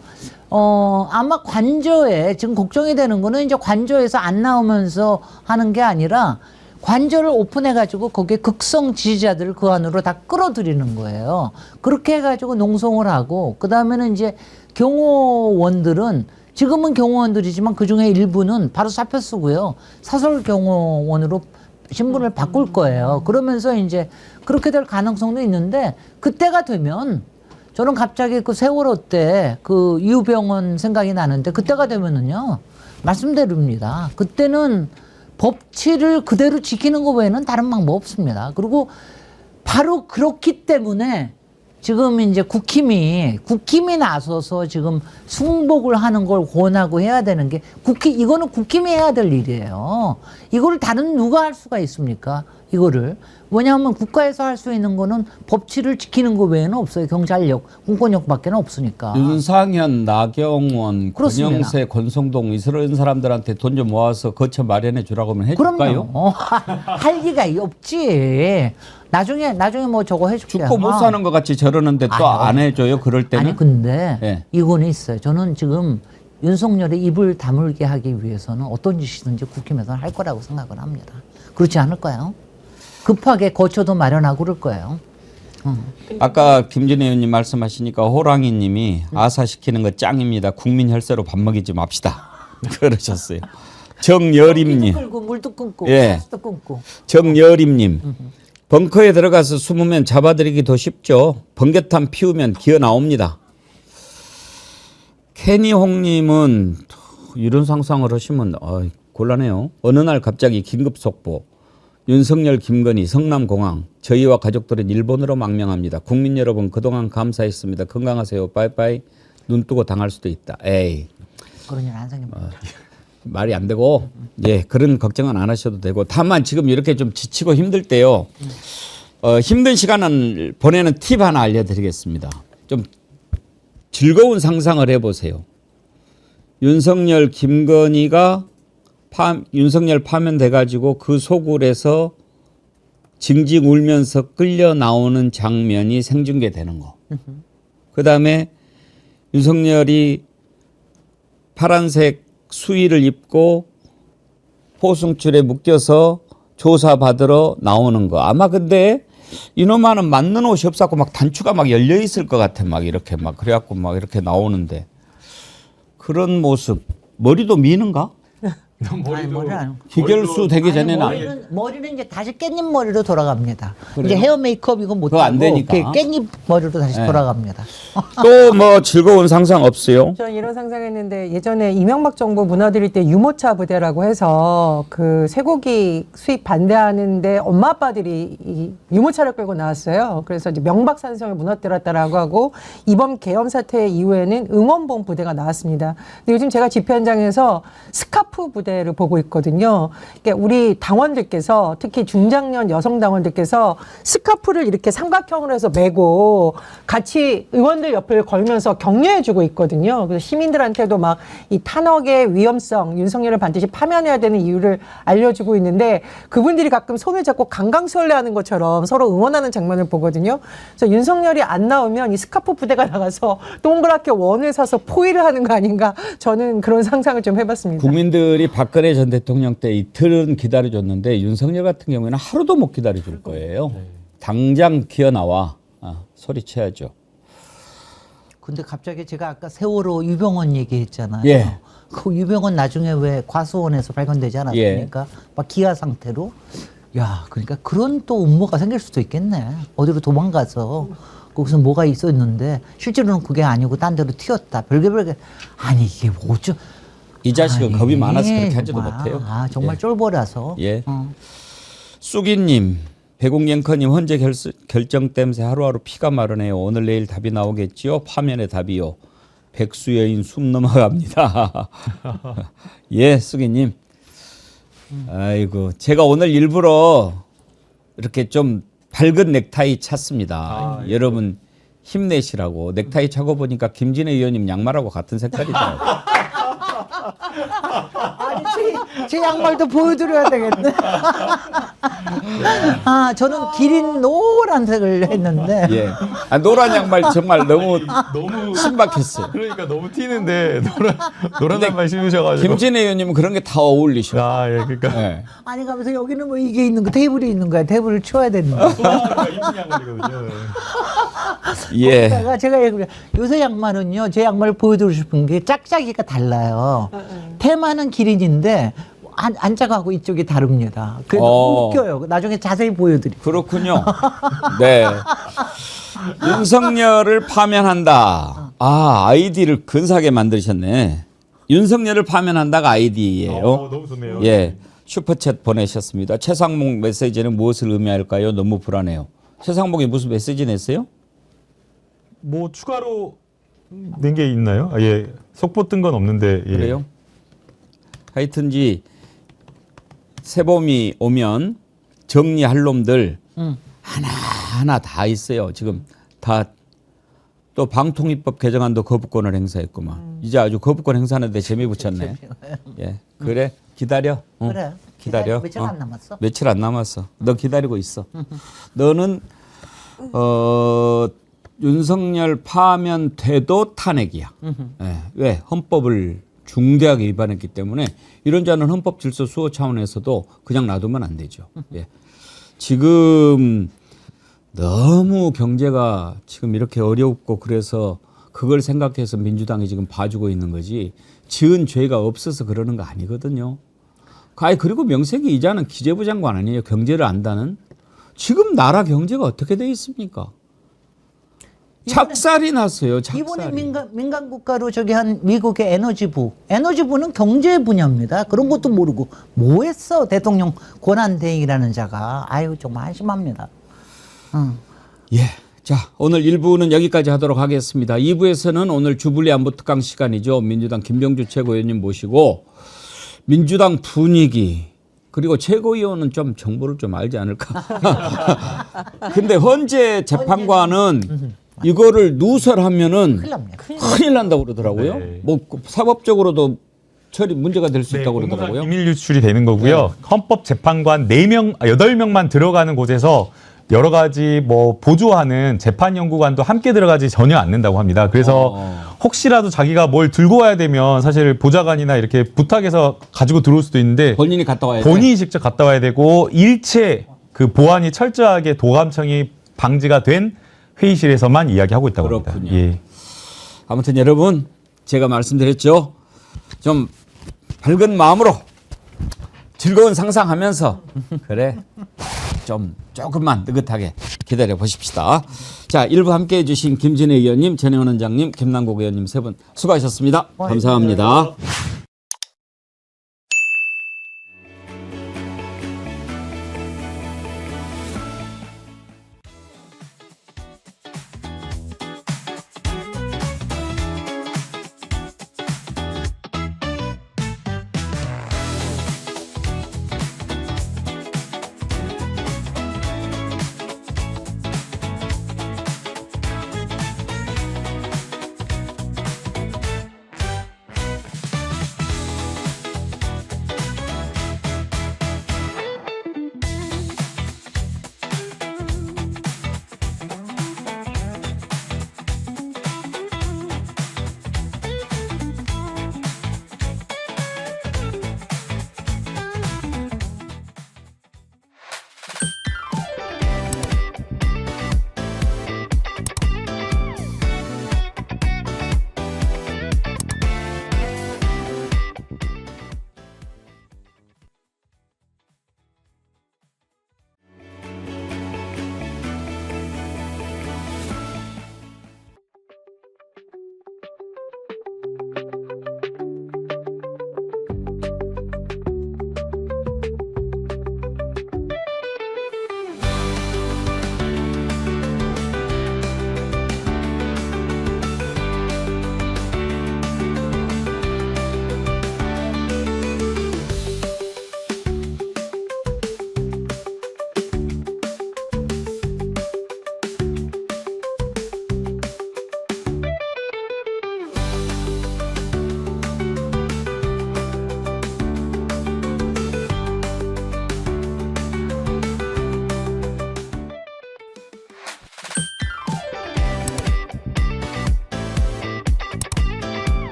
아마 관저에 지금 걱정이 되는 거는 이제 관저에서 안 나오면서 하는 게 아니라 관저를 오픈해가지고 거기에 극성 지지자들을 그 안으로 다 끌어들이는 거예요. 그렇게 해가지고 농성을 하고 그 다음에는 이제 경호원들은 지금은 경호원들이지만 그 중에 일부는 바로 사표 쓰고요. 사설 경호원으로 신분을 바꿀 거예요. 그러면서 이제 그렇게 될 가능성도 있는데 그때가 되면 저는 갑자기 그 세월호 때 그 이우병원 생각이 나는데 그때가 되면은요 말씀드립니다. 그때는 법치를 그대로 지키는 것 외에는 다른 방법 없습니다. 그리고 바로 그렇기 때문에 지금 이제 국힘이 나서서 지금 승복을 하는 걸 권하고 해야 되는 게 이거는 국힘이 해야 될 일이에요. 이거를 다른 누가 할 수가 있습니까? 이거를. 왜냐하면 국가에서 할 수 있는 거는 법치를 지키는 것 외에는 없어요. 경찰력, 공권력밖에 없으니까. 윤상현, 나경원, 그렇습니다. 권영세, 권성동 이런 사람들한테 돈 좀 모아서 거처 마련해 주라고 하면 해줄까요? 그럼요. 할 리가 없지. 나중에 뭐 저거 해줄게. 죽고 못 사는 것 같이 저러는데 또 안 해줘요. 그럴 때는. 아니 근데 예. 이거는 있어요. 저는 지금 윤석열의 입을 다물게 하기 위해서는 어떤 짓이든지 국힘에서는 할 거라고 생각을 합니다. 그렇지 않을까요? 급하게 거처도 마련하고 그럴 거예요. 아까 김진애 의원님 말씀하시니까 호랑이님이 아사시키는 거 짱입니다. 국민 혈세로 밥 먹이지 맙시다. 그러셨어요. 정여림님. 끌고 물도 끊고 예. 가스도 끊고. 정여림님. 벙커에 들어가서 숨으면 잡아들이기 더 쉽죠. 번개탄 피우면 기어 나옵니다. 캐니홍님은 이런 상상을 하시면 곤란해요. 어느 날 갑자기 긴급 속보. 윤석열, 김건희, 성남공항. 저희와 가족들은 일본으로 망명합니다. 국민 여러분 그동안 감사했습니다. 건강하세요. 빠이빠이. 눈 뜨고 당할 수도 있다. 에이. 그런 일 안 생깁니다. 말이 안 되고 예 그런 걱정은 안 하셔도 되고 다만 지금 이렇게 좀 지치고 힘들 때요 힘든 시간을 보내는 팁 하나 알려드리겠습니다. 좀 즐거운 상상을 해보세요. 윤석열, 김건희가 윤석열 파면돼 가지고 그 소굴에서 징징 울면서 끌려 나오는 장면이 생중계되는 거. 그 다음에 윤석열이 파란색 수의를 입고 포승줄에 묶여서 조사받으러 나오는 거. 아마 근데 이놈아는 맞는 옷이 없었고 막 단추가 막 열려 있을 것 같아. 막 이렇게 막 그래갖고 막 이렇게 나오는데 그런 모습. 머리도 미는가? 아니, 머리는 기결수 되기 전에는 머리는 이제 다시 깻잎 머리로 돌아갑니다. 이제 헤어 메이크업 이거 못 그거 안 하고 되니까. 깻잎 머리로 다시 네. 돌아갑니다. 또 뭐 즐거운 상상 없어요? 저는 이런 상상했는데 예전에 이명박 정부 무너뜨릴 때 유모차 부대라고 해서 그 쇠고기 수입 반대하는데 엄마 아빠들이 이 유모차를 끌고 나왔어요. 그래서 이제 명박산성을 무너뜨렸다라고 하고 이번 계엄 사태 이후에는 응원봉 부대가 나왔습니다. 근데 요즘 제가 집회 현장에서 스카프 부대를 보고 있거든요. 그러니까 우리 당원들께서 특히 중장년 여성 당원들께서 스카프를 이렇게 삼각형으로 해서 메고 같이 의원들 옆을 걸면서 격려해주고 있거든요. 그래서 시민들한테도 막 이 탄핵의 위험성, 윤석열을 반드시 파면해야 되는 이유를 알려주고 있는데 그분들이 가끔 손을 잡고 강강술래하는 것처럼 서로 응원하는 장면을 보거든요. 그래서 윤석열이 안 나오면 이 스카프 부대가 나가서 동그랗게 원을 사서 포위를 하는 거 아닌가 저는 그런 상상을 좀 해봤습니다. 국민들이 박근혜 전 대통령 때 이틀은 기다려줬는데 윤석열 같은 경우에는 하루도 못 기다려줄 거예요. 당장 기어 나와 소리쳐야죠. 근데 갑자기 제가 아까 세월호 유병원 얘기했잖아요. 예. 그 유병원 나중에 왜 과수원에서 발견되지 않았습니까? 막 기아 상태로. 야, 그러니까 그런 또 음모가 생길 수도 있겠네. 어디로 도망가서 거기서 뭐가 있었는데 실제로는 그게 아니고 딴 데로 튀었다. 별게 아니 이게 뭐죠? 이 자식은 아니, 겁이 많아서 그렇게 하지도 정말. 못해요. 아 정말 예. 쫄보라서. 예. 쑥이님, 배공랭커님 헌재 결정 때문에 하루하루 피가 마르네요. 오늘 내일 답이 나오겠지요. 파면의 답이요. 백수 여인 숨 넘어갑니다. 예, 쑥이님. 아이고, 제가 오늘 일부러 이렇게 좀 밝은 넥타이 찼습니다. 여러분 힘내시라고. 넥타이 차고 보니까 김진애 의원님 양말하고 같은 색깔이더라고요. 아니 제 양말도 보여드려야 되겠네. 아 저는 기린 노란색을 했는데. 예. 아, 노란 양말 정말 너무 신박했어요. 그러니까 너무 튀는데 노란 양말 신으셔가지고. 김진애 의원님은 그런 게 다 어울리셔. 아, 예, 그러니까. 예. 아니 가면서 여기는 뭐 이게 있는 거 테이블이 있는 거야. 테이블을 치워야 되는 거. 입는 양말이거든요. 예. 제가 얘기해요. 요새 양말은요. 제 양말을 보여드리고 싶은 게 짝짝이가 달라요. 테마는 기린인데 안짝하고 이쪽이 다릅니다. 그게 너무 웃겨요. 나중에 자세히 보여드릴게요. 그렇군요. 네. 윤석열을 파면한다. 아, 아이디를 근사하게 만드셨네. 윤석열을 파면한다가 아이디예요. 너무 좋네요. 예. 슈퍼챗 보내셨습니다. 최상목 메시지는 무엇을 의미할까요? 너무 불안해요. 최상목이 무슨 메시지 냈어요? 뭐 추가로 낸 게 있나요? 아, 예. 속보 뜬 건 없는데. 예. 그래요? 하여튼지 새봄이 오면 정리할 놈들 하나하나 다 있어요. 지금 다 또 방통위법 개정안도 거부권을 행사했구만. 이제 아주 거부권 행사하는데 재미 붙였네. 예, 그래 기다려. 그래. 기다려. 며칠 안 남았어. 며칠 안 남았어. 너 기다리고 있어. 너는 윤석열 파면돼도 탄핵이야. 예, 왜? 헌법을 중대하게 위반했기 때문에 이런 자는 헌법 질서 수호 차원에서도 그냥 놔두면 안 되죠. 예. 지금 너무 경제가 지금 이렇게 어렵고 그래서 그걸 생각해서 민주당이 지금 봐주고 있는 거지 지은 죄가 없어서 그러는 거 아니거든요. 그리고 명색이 이자는 기재부 장관 아니에요. 경제를 안다는. 지금 나라 경제가 어떻게 돼 있습니까? 작살이 났어요. 이번에 작살이. 민간 국가로 저기 한 미국의 에너지부는 경제 분야입니다. 그런 것도 모르고 뭐 했어 대통령 권한대행이라는 자가. 아유 정말 한심합니다. 예. 자, 오늘 1부는 여기까지 하도록 하겠습니다. 2부에서는 오늘 주불리 안보 특강 시간이죠. 민주당 김병주 최고위원님 모시고 민주당 분위기 그리고 최고위원은 좀 정보를 좀 알지 않을까. 근데 헌재 재판관은 이거를 누설하면은 큰일 난다고 그러더라고요. 네. 뭐 사법적으로도 처리 문제가 될 수 있다고 그러더라고요. 비밀 유출이 되는 거고요. 헌법재판관 8명만 들어가는 곳에서 여러 가지 뭐 보조하는 재판연구관도 함께 들어가지 전혀 않는다고 합니다. 그래서 혹시라도 자기가 뭘 들고 와야 되면 사실 보좌관이나 이렇게 부탁해서 가지고 들어올 수도 있는데 본인이 갔다 와야 돼. 본인이 직접 갔다 와야 되고 일체 그 보안이 철저하게 도감청이 방지가 된 회의실에서만 이야기하고 있다고 그렇군요. 합니다. 예. 아무튼 여러분 제가 말씀드렸죠. 좀 밝은 마음으로 즐거운 상상하면서 그래 좀 조금만 느긋하게 기다려 보십시다. 자, 1부 함께해 주신 김진애 의원님, 전혜원 원장님, 김남국 의원님 세 분 수고하셨습니다. 감사합니다.